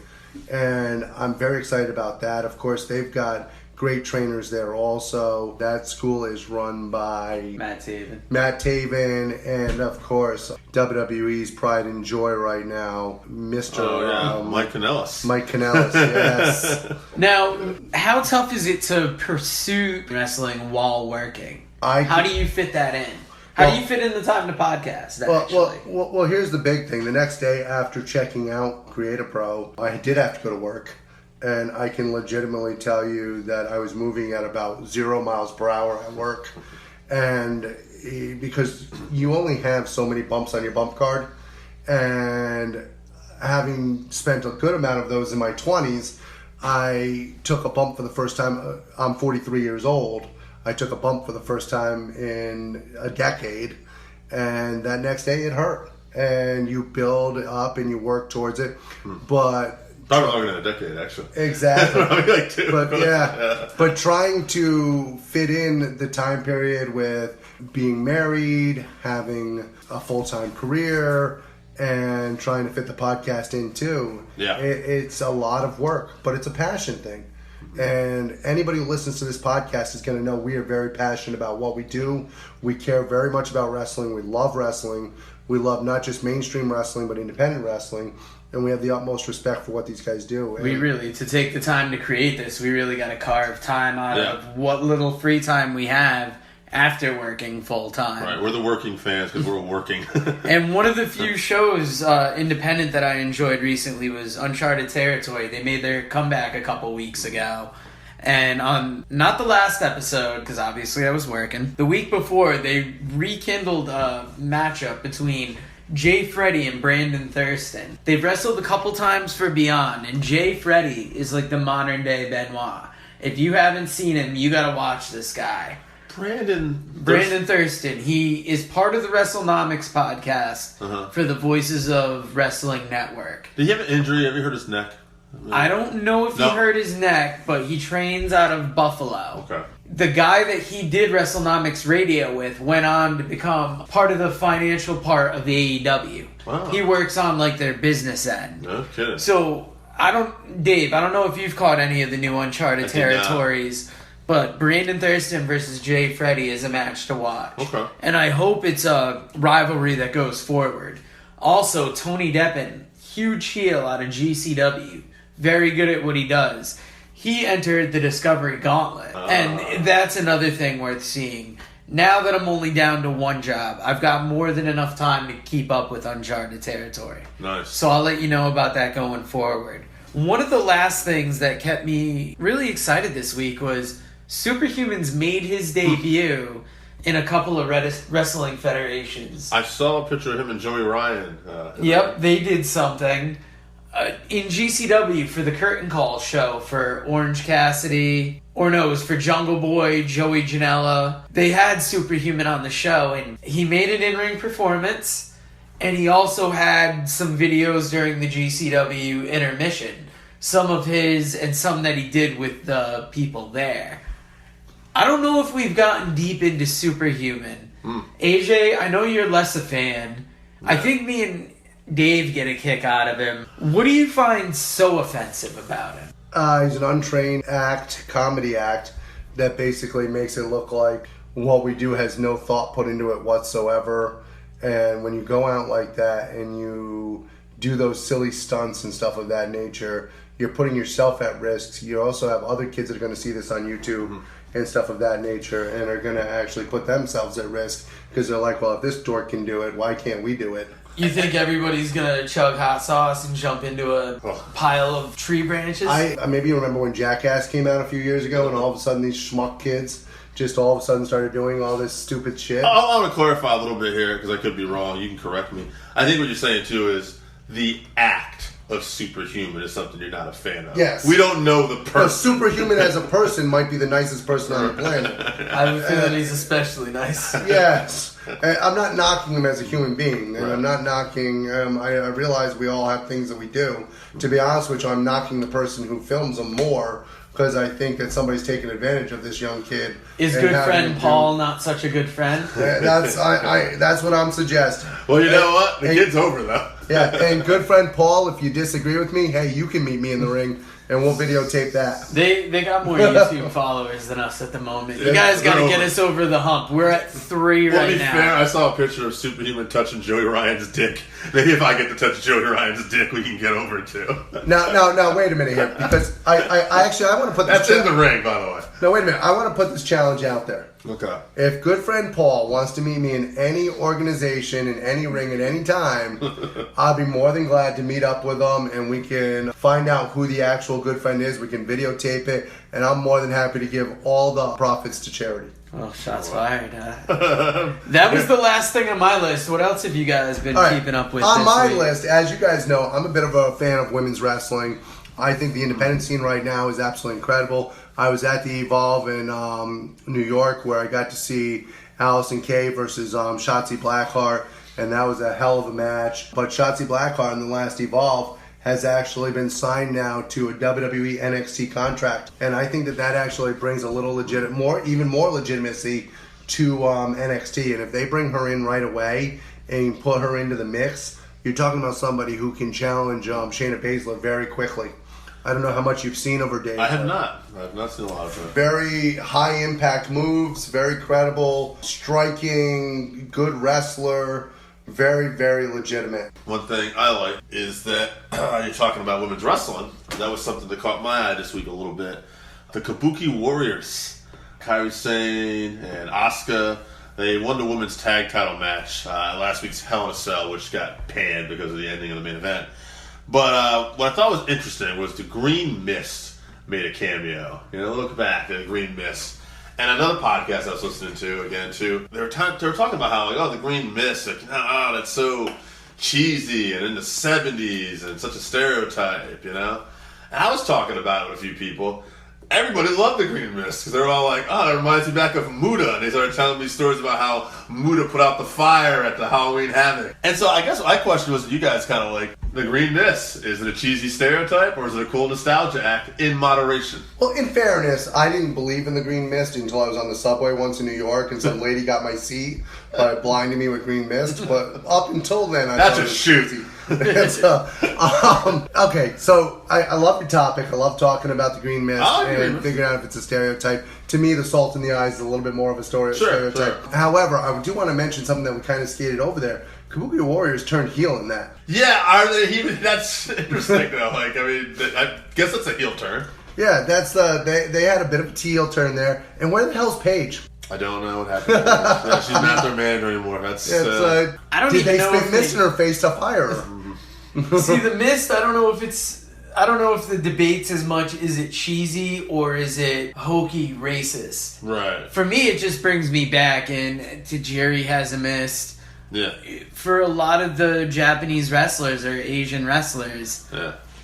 And I'm very excited about that. Of course, they've got great trainers there also. That school is run by Matt Taven, and of course WWE's pride and joy right now, Mr. Mike Kanellis. Mike Kanellis, yes. Now, how tough is it to pursue wrestling while working? How do you fit that in? How do you fit in the time to podcast, actually? Well, here's the big thing. The next day after checking out Creative Pro, I did have to go to work. And I can legitimately tell you that I was moving at about 0 miles per hour at work. And because you only have so many bumps on your bump card, and having spent a good amount of those in my 20s, I took a bump for the first time. I'm 43 years old. I took a bump for the first time in a decade, and that next day it hurt. And you build up and you work towards it, but probably longer than a decade, actually. Exactly. Probably like 2. But but trying to fit in the time period with being married, having a full-time career, and trying to fit the podcast in too. Yeah. It's a lot of work, but it's a passion thing. And anybody who listens to this podcast is going to know we are very passionate about what we do. We care very much about wrestling. We love wrestling. We love not just mainstream wrestling, but independent wrestling. And we have the utmost respect for what these guys do. And to take the time to create this, we really got to carve time out of what little free time we have after working full time. Right, we're the working fans because we're working. And one of the few shows, independent, that I enjoyed recently was Uncharted Territory. They made their comeback a couple weeks ago. And on, not the last episode, because obviously I was working, the week before, they rekindled a matchup between Jay Freddy and Brandon Thurston. They've wrestled a couple times for Beyond, and Jay Freddy is like the modern day Benoit. If you haven't seen him, you gotta watch this guy. Brandon Thurston. He is part of the WrestleNomics podcast for the Voices of Wrestling Network. Did he have an injury? Have you hurt his neck? I don't know if he hurt his neck, but he trains out of Buffalo. Okay. The guy that he did WrestleNomics Radio with went on to become part of the financial part of the AEW. Wow. He works on like their business end. No kidding. So Dave, I don't know if you've caught any of the new Uncharted Territories, but Brandon Thurston versus Jay Freddy is a match to watch. Okay. And I hope it's a rivalry that goes forward. Also, Tony Deppen, huge heel out of GCW, very good at what he does. He entered the Discovery Gauntlet, and that's another thing worth seeing. Now that I'm only down to one job, I've got more than enough time to keep up with Uncharted Territory. Nice. So I'll let you know about that going forward. One of the last things that kept me really excited this week was Superhumans made his debut in a couple of wrestling federations. I saw a picture of him and Joey Ryan. Yep, they did something. In GCW for the Curtain Call show for Orange Cassidy, or no, it was for Jungle Boy, Joey Janela. They had Superhuman on the show, and he made an in-ring performance, and he also had some videos during the GCW intermission. Some of his, and some that he did with the people there. I don't know if we've gotten deep into Superhuman. AJ, I know you're less a fan. I think me and Dave get a kick out of him. What do you find so offensive about him? He's an untrained comedy act, that basically makes it look like what we do has no thought put into it whatsoever. And when you go out like that and you do those silly stunts and stuff of that nature, you're putting yourself at risk. You also have other kids that are going to see this on YouTube and stuff of that nature and are going to actually put themselves at risk because they're like, well, if this dork can do it, why can't we do it? You think everybody's going to chug hot sauce and jump into a pile of tree branches? Maybe you remember when Jackass came out a few years ago and all of a sudden these schmuck kids just all of a sudden started doing all this stupid shit? I want to clarify a little bit here because I could be wrong. You can correct me. I think what you're saying too is the act of Superhuman is something you're not a fan of. Yes. We don't know the person. Superhuman as a person might be the nicest person on the planet. I have a feeling he's especially nice. Yes. I'm not knocking him as a human being, and I'm not knocking. I realize we all have things that we do. To be honest with you, I'm knocking the person who films them more because I think that somebody's taking advantage of this young kid. Is good friend Paul not such a good friend? That's what I'm suggesting. Well, you know what? The kid's over though. Yeah, and good friend Paul, if you disagree with me, hey, you can meet me in the ring. And we'll videotape that. They got more YouTube followers than us at the moment. You guys got to get us over the hump. We're at 3 right now. To be fair, I saw a picture of Superhuman touching Joey Ryan's dick. Maybe if I get to touch Joey Ryan's dick, we can get over it too. Now, wait a minute here, because I want to put this. That's in the ring, by the way. No, wait a minute. I want to put this challenge out there. Okay. If good friend Paul wants to meet me in any organization, in any ring, at any time, I'll be more than glad to meet up with him, and we can find out who the actual good friend is. We can videotape it, and I'm more than happy to give all the profits to charity. Oh, shots fired. That was the last thing on my list. What else have you guys been keeping up with on this my week? list? As you guys know, I'm a bit of a fan of women's wrestling. I think the independent scene right now is absolutely incredible. I was at the Evolve in New York where I got to see Allison Kay versus Shotzi Blackheart, and that was a hell of a match. But Shotzi Blackheart in the last Evolve has actually been signed now to a WWE NXT contract, and I think that actually brings a little even more legitimacy to NXT. And if they bring her in right away and put her into the mix, you're talking about somebody who can challenge Shayna Baszler very quickly. I don't know how much you've seen of her, Dave. I have not. I've not seen a lot of her. Very high impact moves, very credible, striking, good wrestler, very, very legitimate. One thing I like is that you're talking about women's wrestling. That was something that caught my eye this week a little bit. The Kabuki Warriors, Kairi Sane and Asuka, they won the women's tag title match last week's Hell in a Cell, which got panned because of the ending of the main event. But what I thought was interesting was the Green Mist made a cameo. Look back at the Green Mist. And another podcast I was listening to, again, too, they were talking about how, the Green Mist, that's so cheesy and in the 70s and such a stereotype, And I was talking about it with a few people. Everybody loved the Green Mist because they were all like, that reminds me back of Muda. And they started telling me stories about how Muda put out the fire at the Halloween Havoc. And so I guess my question was, you guys kind of like, the Green Mist, is it a cheesy stereotype or is it a cool nostalgia act in moderation? Well, in fairness, I didn't believe in the Green Mist until I was on the subway once in New York and some lady got my seat by blinding me with Green Mist. But up until then, I That's thought a it was shoot. cheesy. Okay, so I love your topic. I love talking about the Green Mist and figuring out if it's a stereotype. To me, the salt in the eyes is a little bit more of a stereotype. Sure. However, I do want to mention something that we kind of skated over there. Kabuki Warriors turned heel in that. Yeah, are they even? That's interesting though. I guess that's a heel turn. Yeah, that's they had a bit of a heel turn there. And where the hell's Paige? I don't know what happened. She's not their manager anymore. That's. I don't did even they know spin mist in her face to fire her? See, the Mist, I don't know if the debate's as much, is it cheesy or is it hokey racist? Right. For me, it just brings me back and to Jerry has a Mist. Yeah. For a lot of the Japanese wrestlers or Asian wrestlers,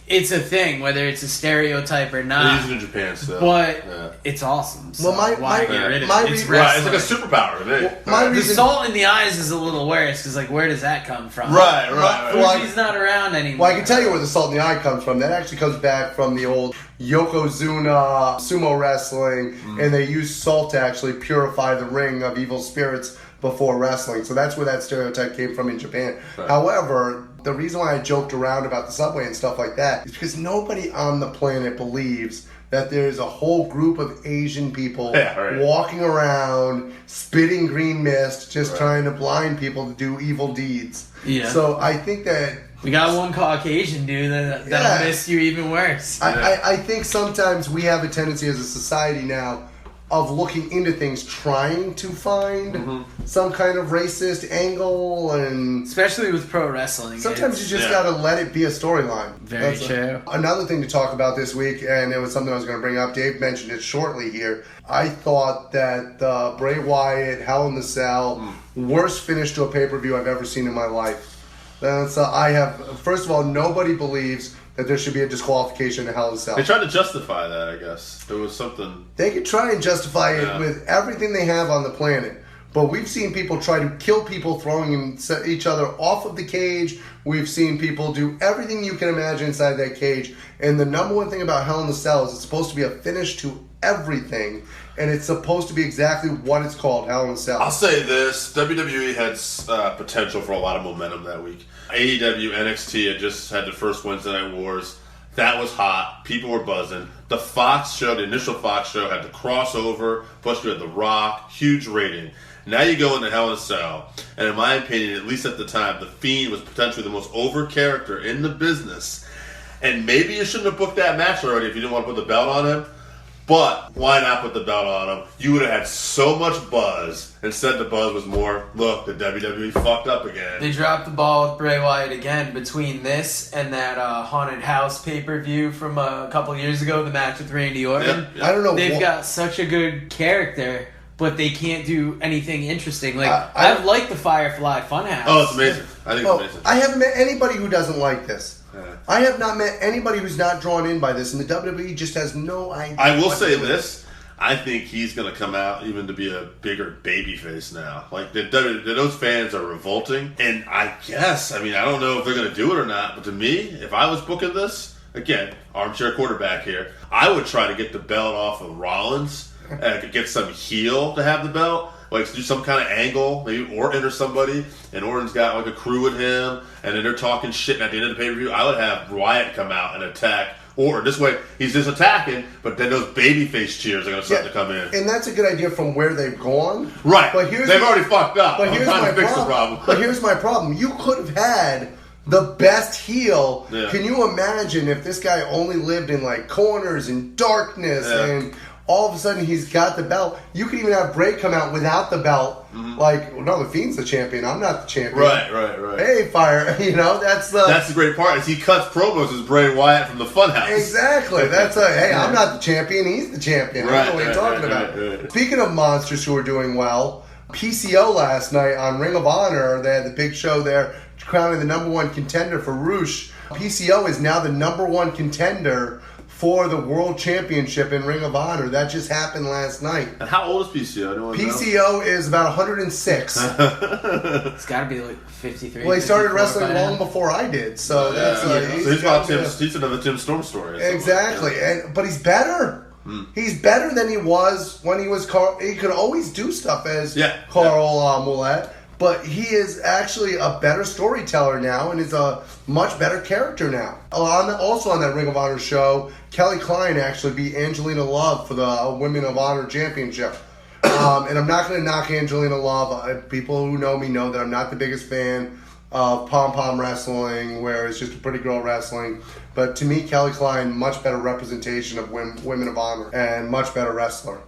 it's a thing, whether it's a stereotype or not. They use it in Japan still. But it's awesome. So why get rid of it? It's like a superpower. The salt in the eyes is a little worse because, where does that come from? Right. Fuji's not around anymore. Well, I can tell you where the salt in the eye comes from. That actually comes back from the old Yokozuna sumo wrestling, and they used salt to actually purify the ring of evil spirits before wrestling. So that's where that stereotype came from in Japan. Right. However, the reason why I joked around about the subway and stuff like that is because nobody on the planet believes that there's a whole group of Asian people walking around, spitting green mist, just trying to blind people to do evil deeds. Yeah. So I think that we got one Caucasian dude that'll miss you even worse. I think sometimes we have a tendency as a society now of looking into things, trying to find some kind of racist angle, and especially with pro wrestling. Sometimes you just gotta let it be a storyline. Very true. Another thing to talk about this week, and it was something I was going to bring up. Dave mentioned it shortly here. I thought that the Bray Wyatt Hell in the Cell worst finish to a pay-per-view I've ever seen in my life. First of all, nobody believes that there should be a disqualification in Hell in a Cell. They tried to justify that, I guess. There was something. They could try and justify it with everything they have on the planet. But we've seen people try to kill people, throwing each other off of the cage. We've seen people do everything you can imagine inside that cage. And the number one thing about Hell in a Cell is it's supposed to be a finish to everything. And it's supposed to be exactly what it's called, Hell in a Cell. I'll say this. WWE had potential for a lot of momentum that week. AEW, NXT had just had the first Wednesday Night Wars. That was hot. People were buzzing. The Fox show, the initial Fox show, had the crossover. Plus you had The Rock. Huge rating. Now you go into Hell in a Cell. And in my opinion, at least at the time, The Fiend was potentially the most over character in the business. And maybe you shouldn't have booked that match already if you didn't want to put the belt on him. But why not put the belt on him? You would have had so much buzz. Instead, the buzz was more, look, the WWE fucked up again. They dropped the ball with Bray Wyatt again between this and that Haunted House pay-per-view from a couple years ago, the match with Randy Orton. Yeah. I don't know. They've got such a good character, but they can't do anything interesting. Like, I've liked the Firefly Funhouse. Oh, it's amazing. I think it's amazing. I haven't met anybody who doesn't like this. I have not met anybody who's not drawn in by this, and the WWE just has no idea. I will say this. I think he's going to come out even to be a bigger babyface now. Like, those fans are revolting. And I don't know if they're going to do it or not, but to me, if I was booking this, again, armchair quarterback here, I would try to get the belt off of Rollins and get some heel to have the belt. Like, do some kind of angle, maybe Orton or somebody, and Orton's got, like, a crew with him, and then they're talking shit, and at the end of the pay-per-view, I would have Wyatt come out and attack Orton. This way, he's just attacking, but then those babyface cheers are going to start to come in. And that's a good idea from where they've gone. Right. But they've already fucked up. But here's my problem. But here's my problem. You could have had the best heel. Yeah. Can you imagine if this guy only lived in, like, corners and darkness and all of a sudden he's got the belt? You could even have Bray come out without the belt. Mm-hmm. Like, no, the Fiend's the champion. I'm not the champion. Right. Hey, fire. That's the great part is he cuts promos as Bray Wyatt from the Funhouse. Exactly. Hey, I'm not the champion. He's the champion. I don't know what you're talking about. Right. Speaking of monsters who are doing well, PCO last night on Ring of Honor, they had the big show there crowning the number one contender for Roosh. PCO is now the number one contender for the World Championship in Ring of Honor. That just happened last night. And how old is PCO? PCO is about 106. It's got to be like 53. Well, he started wrestling long before I did, so he's another Tim Storm story. Exactly, but he's better. He's better than he was when he was Carl. He could always do stuff as Carl Ouellet. But he is actually a better storyteller now and is a much better character now. Also on that Ring of Honor show, Kelly Klein actually beat Angelina Love for the Women of Honor Championship. And I'm not going to knock Angelina Love. People who know me know that I'm not the biggest fan of pom-pom wrestling, where it's just a pretty girl wrestling. But to me, Kelly Klein, much better representation of Women of Honor and much better wrestler.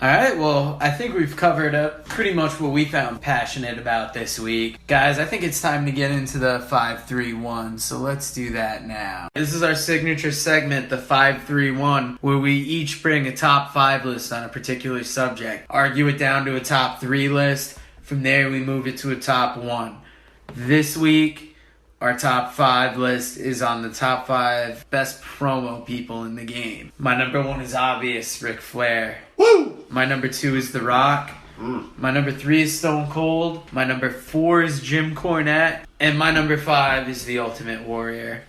All right, well, I think we've covered up pretty much what we found passionate about this week. Guys, I think it's time to get into the 5-3-1, so let's do that now. This is our signature segment, the 5-3-1, where we each bring a top 5 list on a particular subject, argue it down to a top 3 list. From there, we move it to a top 1. This week, our top 5 list is on the top 5 best promo people in the game. My number 1 is obvious, Ric Flair. Woo! My number 2 is The Rock. My number 3 is Stone Cold. My number 4 is Jim Cornette. And my number 5 is The Ultimate Warrior.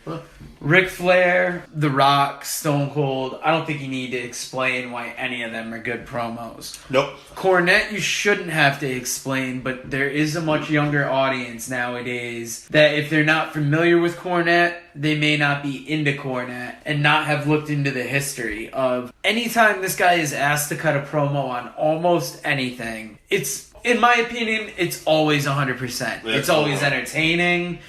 Ric Flair, The Rock, Stone Cold. I don't think you need to explain why any of them are good promos. Nope. Cornette, you shouldn't have to explain, but there is a much younger audience nowadays that if they're not familiar with Cornette, they may not be into Cornette and not have looked into the history of anytime this guy is asked to cut a promo on almost anything. It's, in my opinion, it's always 100%. It's always entertaining.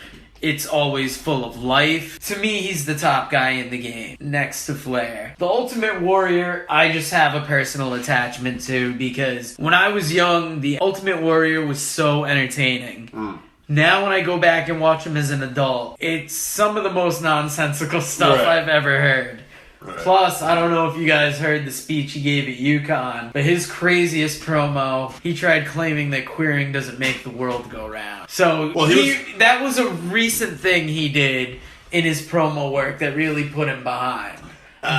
It's always full of life. To me, he's the top guy in the game, next to Flair. The Ultimate Warrior, I just have a personal attachment to because when I was young, the Ultimate Warrior was so entertaining. Now when I go back and watch him as an adult, it's some of the most nonsensical stuff I've ever heard. Right. Plus, I don't know if you guys heard the speech he gave at UConn, but his craziest promo, he tried claiming that queering doesn't make the world go round. So that was a recent thing he did in his promo work that really put him behind.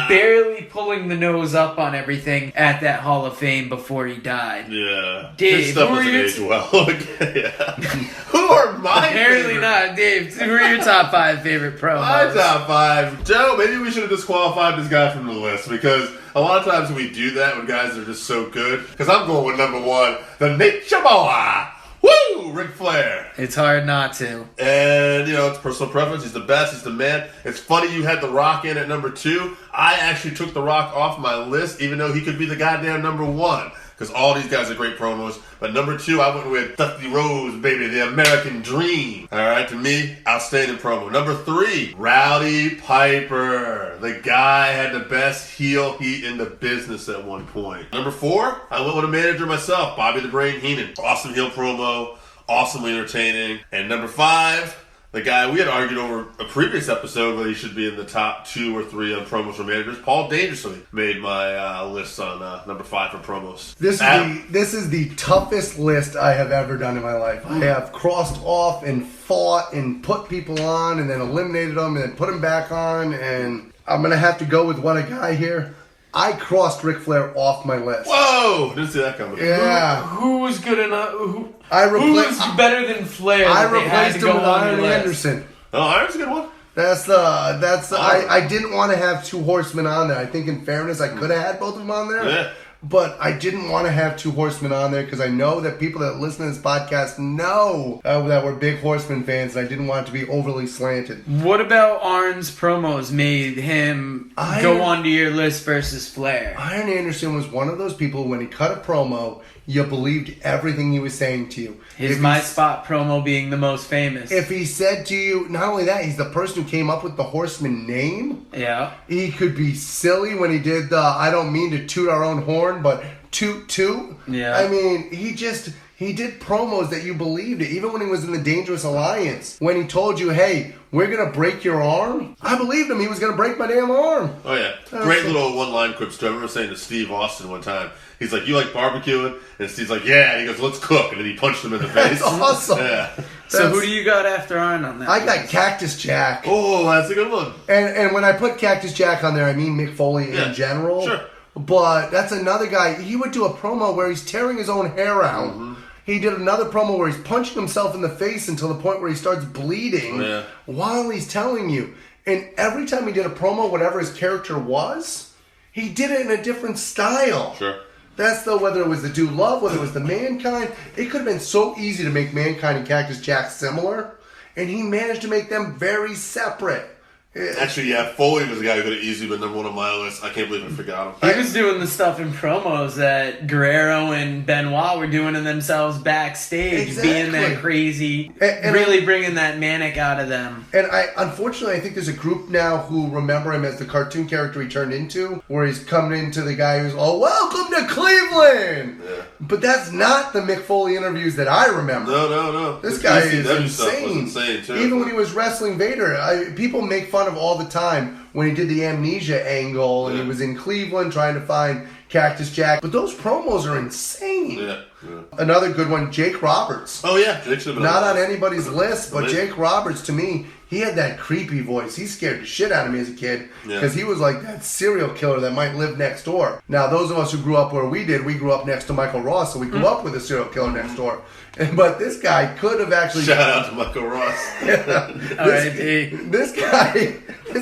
Barely pulling the nose up on everything at that Hall of Fame before he died. Yeah. Dave, his stuff doesn't age well. Who are my Apparently favorite? Not. Dave, who are your top 5 favorite promos? My top 5. Joe, maybe we should have disqualified this guy from the list because a lot of times we do that when guys are just so good. Because I'm going with number 1, the Nature Boy. Woo! Ric Flair. It's hard not to. And, it's personal preference. He's the best. He's the man. It's funny you had The Rock in at number 2. I actually took The Rock off my list, even though he could be the goddamn number 1. because all these guys are great promos. But number 2, I went with Dusty Rhodes, baby, the American Dream. All right, to me, outstanding promo. Number 3, Rowdy Piper. The guy had the best heel heat in the business at one point. Number 4, I went with a manager myself, Bobby the Brain Heenan. Awesome heel promo, awesomely entertaining. And number 5, the guy we had argued over a previous episode whether he should be in the top 2 or 3 on promos for managers. Paul Dangerously made my list on number 5 for promos. This is the toughest list I have ever done in my life. I have crossed off and fought and put people on and then eliminated them and then put them back on, and I'm going to have to go with what a guy here. I crossed Ric Flair off my list. Whoa! Didn't see that coming. Yeah. Who's good enough? Who's better than Flair? I replaced him with Iron Anderson. Oh, Iron's a good one. I didn't want to have 2 horsemen on there. I think in fairness I could have had both of them on there. Yeah. But I didn't want to have 2 horsemen on there because I know that people that listen to this podcast know that we're big horseman fans, and I didn't want it to be overly slanted. What about Arn's promos made him go onto your list versus Flair? Iron Anderson was one of those people, when he cut a promo, you believed everything he was saying to you. His My Spot promo being the most famous. If he said to you, not only that, he's the person who came up with the horseman name. Yeah. He could be silly when he did the, I don't mean to toot our own horn, but toot toot. Yeah. I mean, he did promos that you believed it. Even when he was in the Dangerous Alliance, when he told you, hey, we're going to break your arm, I believed him. He was going to break my damn arm. Oh, yeah. Great little one-line quips, too. I remember saying to Steve Austin one time, he's like, you like barbecuing? And Steve's like, yeah. And he goes, let's cook. And then he punched him in the face. That's awesome. Yeah. So who do you got after Arn on that? I got Cactus Jack. Oh, that's a good one. And when I put Cactus Jack on there, I mean Mick Foley in general. Sure. But that's another guy. He would do a promo where he's tearing his own hair out. Mm-hmm. He did another promo where he's punching himself in the face until the point where he starts bleeding while he's telling you. And every time he did a promo, whatever his character was, he did it in a different style. Sure. That's whether it was the Dude Love, whether it was the Mankind. It could have been so easy to make Mankind and Cactus Jack similar, and he managed to make them very separate. Actually, yeah, Foley was the guy who could have easily been number 1 on my list. I can't believe I forgot him. He was doing the stuff in promos that Guerrero and Benoit were doing to themselves backstage, being that crazy, and really bringing that manic out of them. And unfortunately, I think there's a group now who remember him as the cartoon character he turned into, where he's coming into the guy who's, oh, welcome to Cleveland! Yeah. But that's not the Mick Foley interviews that I remember. No. This guy is insane. Stuff was insane, too. Even when he was wrestling Vader, people make fun of all the time when he did the amnesia angle and he was in Cleveland trying to find Cactus Jack. But those promos are insane. Yeah. Another good one, Jake Roberts. Oh, yeah. Jake should have been not on anybody's list, but Jake Roberts, to me, he had that creepy voice. He scared the shit out of me as a kid because he was like that serial killer that might live next door. Now, those of us who grew up where we did, we grew up next to Michael Ross, so we grew up with a serial killer next door. But this guy could have actually... Shout out to Michael Ross. This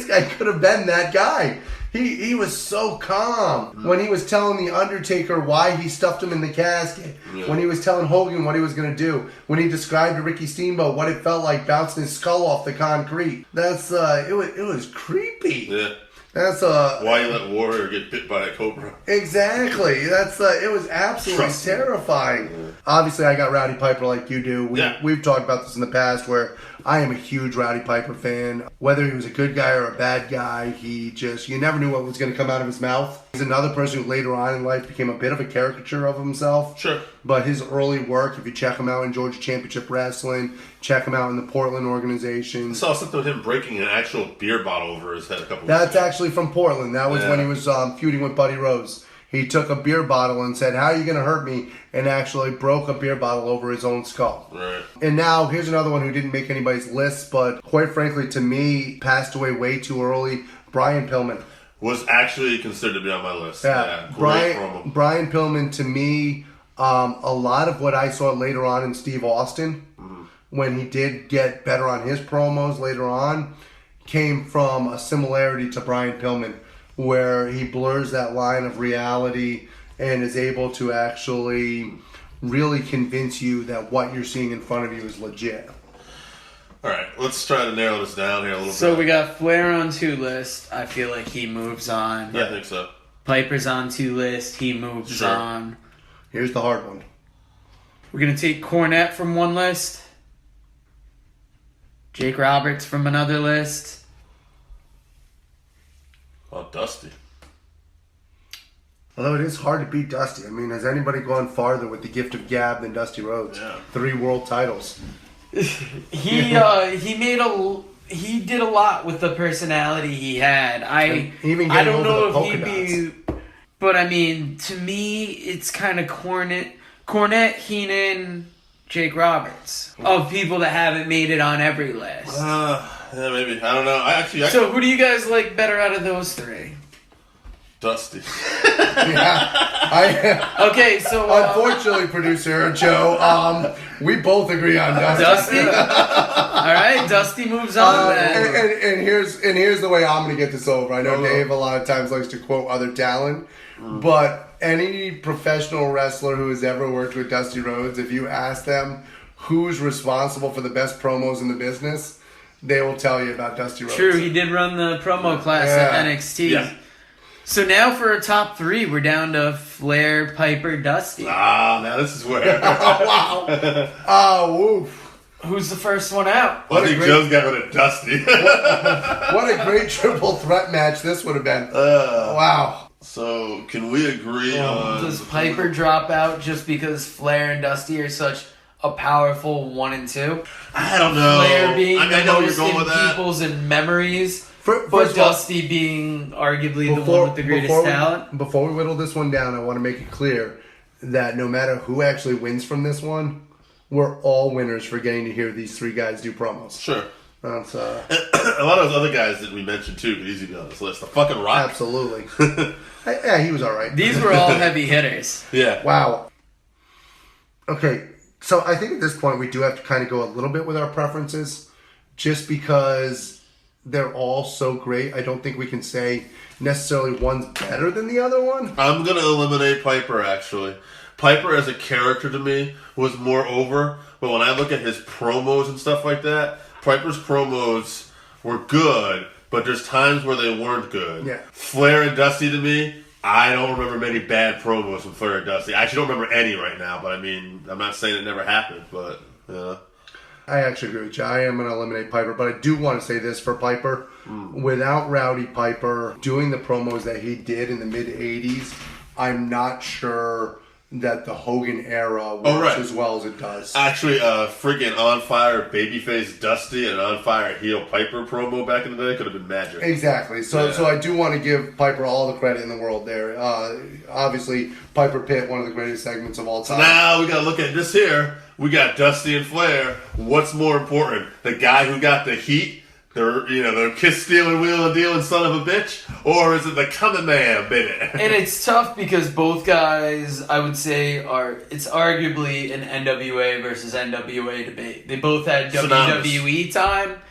guy could have been that guy. He was so calm when he was telling The Undertaker why he stuffed him in the casket. Yeah. When he was telling Hogan what he was going to do. When he described to Ricky Steamboat what it felt like bouncing his skull off the concrete. That's it was creepy. Yeah. That's why you let Warrior get bit by a cobra. Exactly. That's it was absolutely terrifying. Yeah. Obviously, I got Rowdy Piper like you do. We've talked about this in the past where I am a huge Rowdy Piper fan. Whether he was a good guy or a bad guy, you never knew what was going to come out of his mouth. He's another person who later on in life became a bit of a caricature of himself. Sure. But his early work, if you check him out in Georgia Championship Wrestling, check him out in the Portland organization. I saw something with him breaking an actual beer bottle over his head a couple weeks That's ago. actually from Portland. That was when he was feuding with Buddy Rose. He took a beer bottle and said, how are you going to hurt me? And actually broke a beer bottle over his own skull. Right. And now, here's another one who didn't make anybody's list, but quite frankly, to me, passed away way too early. Brian Pillman. Was actually considered to be on my list. Yeah. Brian Pillman, to me, a lot of what I saw later on in Steve Austin, when he did get better on his promos later on, came from a similarity to Brian Pillman, where he blurs that line of reality and is able to actually really convince you that what you're seeing in front of you is legit. All right, let's try to narrow this down here a little bit. So we got Flair on 2 list. I feel like he moves on. Yeah, I think so. Piper's on 2 list. He moves on. Here's the hard one. We're going to take Cornette from one list. Jake Roberts from another list. Oh, Dusty. Although it is hard to beat Dusty. I mean, has anybody gone farther with the gift of gab than Dusty Rhodes? Yeah. 3 world titles. He did a lot with the personality he had. Even I getting don't over know the if he'd be, but I mean, to me, it's kind of Cornette, Heenan, Jake Roberts of people that haven't made it on every list. Yeah, maybe. I don't know. So who do you guys like better out of those 3? Dusty. Okay, so unfortunately, producer Joe, we both agree on Dusty. All right, Dusty moves on. And here's the way I'm going to get this over. I know Dave a lot of times likes to quote other talent, but any professional wrestler who has ever worked with Dusty Rhodes, if you ask them who's responsible for the best promos in the business, they will tell you about Dusty Rhodes. True, he did run the promo class at NXT. Yeah. So now for a top 3, we're down to Flair, Piper, Dusty. Ah, now this is where. Wow. Oh, woof. Who's the first one out? I think Joe's got rid of Dusty. What a great triple threat match this would have been. Wow. So, can we agree on... Does Piper drop out just because Flair and Dusty are such a powerful 1 and 2? I don't know. Flair being I the know you're most going in with that. people's and memories, First but of all, Dusty being arguably the one with the greatest talent. Before we whittle this one down, I want to make it clear that no matter who actually wins from this one, we're all winners for getting to hear these 3 guys do promos. Sure. That's, a lot of those other guys that we mentioned, too, could easily be on this list. The fucking Rock. Absolutely. Yeah, he was all right. These were all heavy hitters. Yeah. Wow. Okay, so I think at this point we do have to kind of go a little bit with our preferences, just because they're all so great. I don't think we can say necessarily one's better than the other one. I'm going to eliminate Piper, actually. Piper as a character to me was more over, but when I look at his promos and stuff like that, Piper's promos were good, but there's times where they weren't good. Yeah. Flair and Dusty to me, I don't remember many bad promos from Flair and Dusty. I actually don't remember any right now, but I mean, I'm not saying it never happened, but, I actually agree with you. I am going to eliminate Piper, but I do want to say this for Piper. Without Rowdy Piper doing the promos that he did in the mid-'80s, I'm not sure that the Hogan era works as well as it does. Actually, freaking On Fire Babyface Dusty and On Fire Heel Piper promo back in the day could have been magic. Exactly. So I do want to give Piper all the credit in the world there. Obviously, Piper Pit, one of the greatest segments of all time. So now we got to look at this here. We got Dusty and Flair. What's more important? The guy who got the heat? The kiss-stealing, wheel-and-dealing son of a bitch? Or is it the coming man, baby? And it's tough because both guys, I would say, it's arguably an NWA versus NWA debate. They both had WWE time,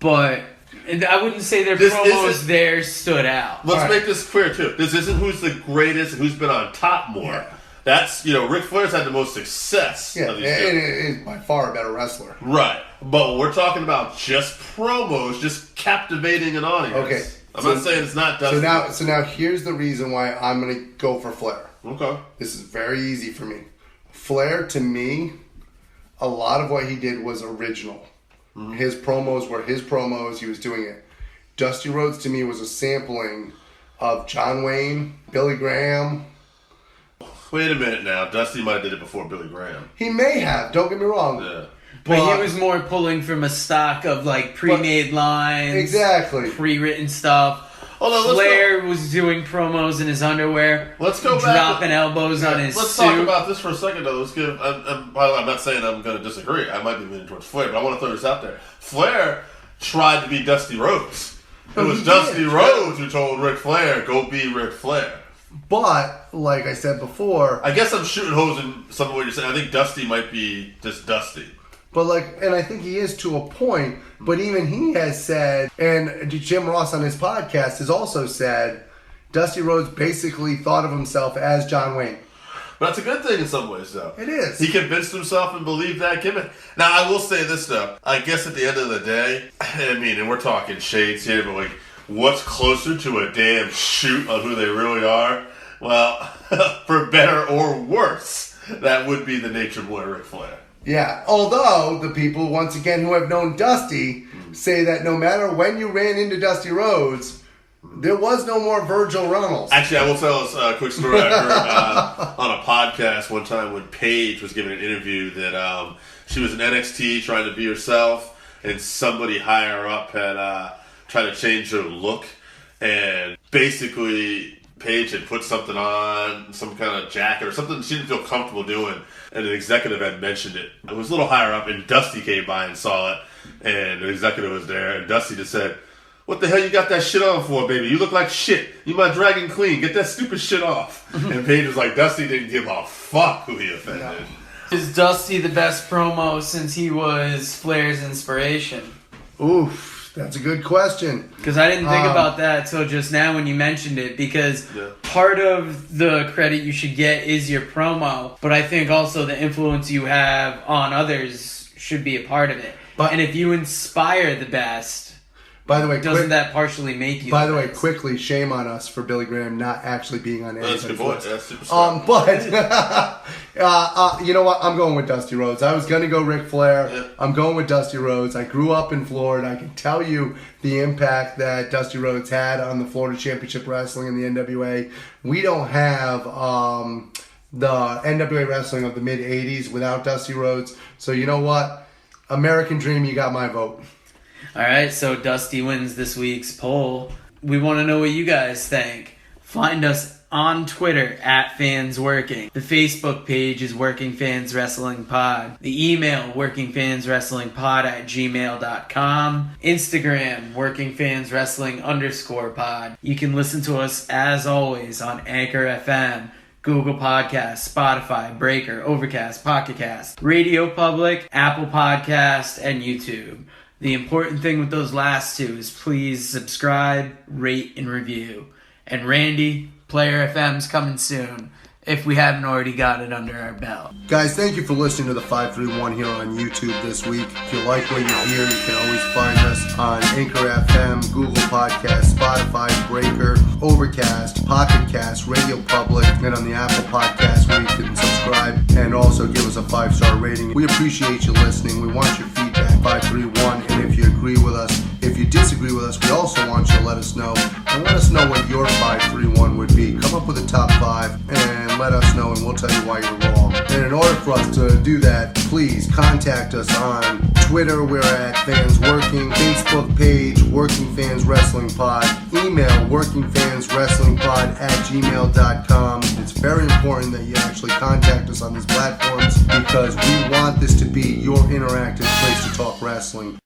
but I wouldn't say their promos there stood out. Let's make this clear, too. This isn't who's the greatest and who's been on top more. Yeah. That's, Ric Flair's had the most success. Yeah, and is by far a better wrestler. Right. But we're talking about just promos, just captivating an audience. Okay. I'm not saying it's not Dusty. So now here's the reason why I'm going to go for Flair. Okay. This is very easy for me. Flair, to me, a lot of what he did was original. Mm-hmm. His promos were his promos. He was doing it. Dusty Rhodes, to me, was a sampling of John Wayne, Billy Graham. Wait a minute now. Dusty might have did it before Billy Graham. He may have. Don't get me wrong. Yeah. But he was more pulling from a stock of pre-made lines. Exactly. Pre-written stuff. Flair was doing promos in his underwear. Let's go dropping elbows on his Let's suit. talk about this for a second, though. Let's give. I'm not saying I'm going to disagree. I might be leaning towards Flair, but I want to throw this out there. Flair tried to be Dusty Rhodes. It was Dusty Rhodes who told Ric Flair, "Go be Ric Flair." But, like I said before... I guess I'm shooting holes in some of what you're saying. I think Dusty might be just Dusty. But and I think he is to a point, but even he has said, and Jim Ross on his podcast has also said, Dusty Rhodes basically thought of himself as John Wayne. But that's a good thing in some ways, though. It is. He convinced himself and believed that gimmick. Now, I will say this, though. I guess at the end of the day, and we're talking shades here, but what's closer to a damn shoot on who they really are? Well, for better or worse, that would be the Nature Boy Ric Flair. Yeah, although the people, once again, who have known Dusty say that no matter when you ran into Dusty Rhodes, there was no more Virgil Runnels. Actually, I will tell us a quick story I heard on a podcast one time when Paige was giving an interview that she was in NXT trying to be herself, and somebody higher up had tried to change her look, and basically Paige had put something on, some kind of jacket or something she didn't feel comfortable doing, and an executive had mentioned it. It was a little higher up, and Dusty came by and saw it, and the executive was there, and Dusty just said, "What the hell you got that shit on for, baby? You look like shit. You my Dragon Queen. Get that stupid shit off." And Paige was like, Dusty didn't give a fuck who he offended. Is Dusty the best promo since he was Flair's inspiration? Oof, that's a good question. Because I didn't think about that till just now when you mentioned it, because part of the credit you should get is your promo, but I think also the influence you have on others should be a part of it. And if you inspire the best, by the way, doesn't that partially make you? By the way, quickly, shame on us for Billy Graham not actually being on That's a good point. But you know what? I'm going with Dusty Rhodes. I was gonna go Ric Flair. Yeah. I'm going with Dusty Rhodes. I grew up in Florida. I can tell you the impact that Dusty Rhodes had on the Florida Championship Wrestling and the NWA. We don't have the NWA wrestling of the mid '80s without Dusty Rhodes. So you know what? American Dream. You got my vote. All right, so Dusty wins this week's poll. We want to know what you guys think. Find us on Twitter at FansWorking. The Facebook page is Working Fans Wrestling Pod. The email, workingfanswrestlingpod@gmail.com. Instagram, workingfanswrestling_pod. You can listen to us, as always, on Anchor FM, Google Podcasts, Spotify, Breaker, Overcast, Pocket Cast, Radio Public, Apple Podcast, and YouTube. The important thing with those last two is please subscribe, rate, and review. And Randy, Player FM's coming soon, if we haven't already got it under our belt. Guys, thank you for listening to the 531 here on YouTube this week. If you like what you hear, you can always find us on Anchor FM, Google Podcasts, Spotify, Breaker, Overcast, Pocket Cast, Radio Public, and on the Apple Podcast where you can subscribe and also give us a 5-star rating. We appreciate you listening. We want your feedback, 531, and if you agree with us, if you disagree with us, we also want you to let us know, and let us know what your 531 would be. Come up with a top 5 and let us know, and we'll tell you why you're wrong. And in order for us to do that, please contact us on Twitter. We're at Fans Working. Facebook page, Working Fans Wrestling Pod. Email, workingfanswrestlingpod@gmail.com. It's very important that you actually contact us on these platforms because we want this to be your interactive place to talk wrestling.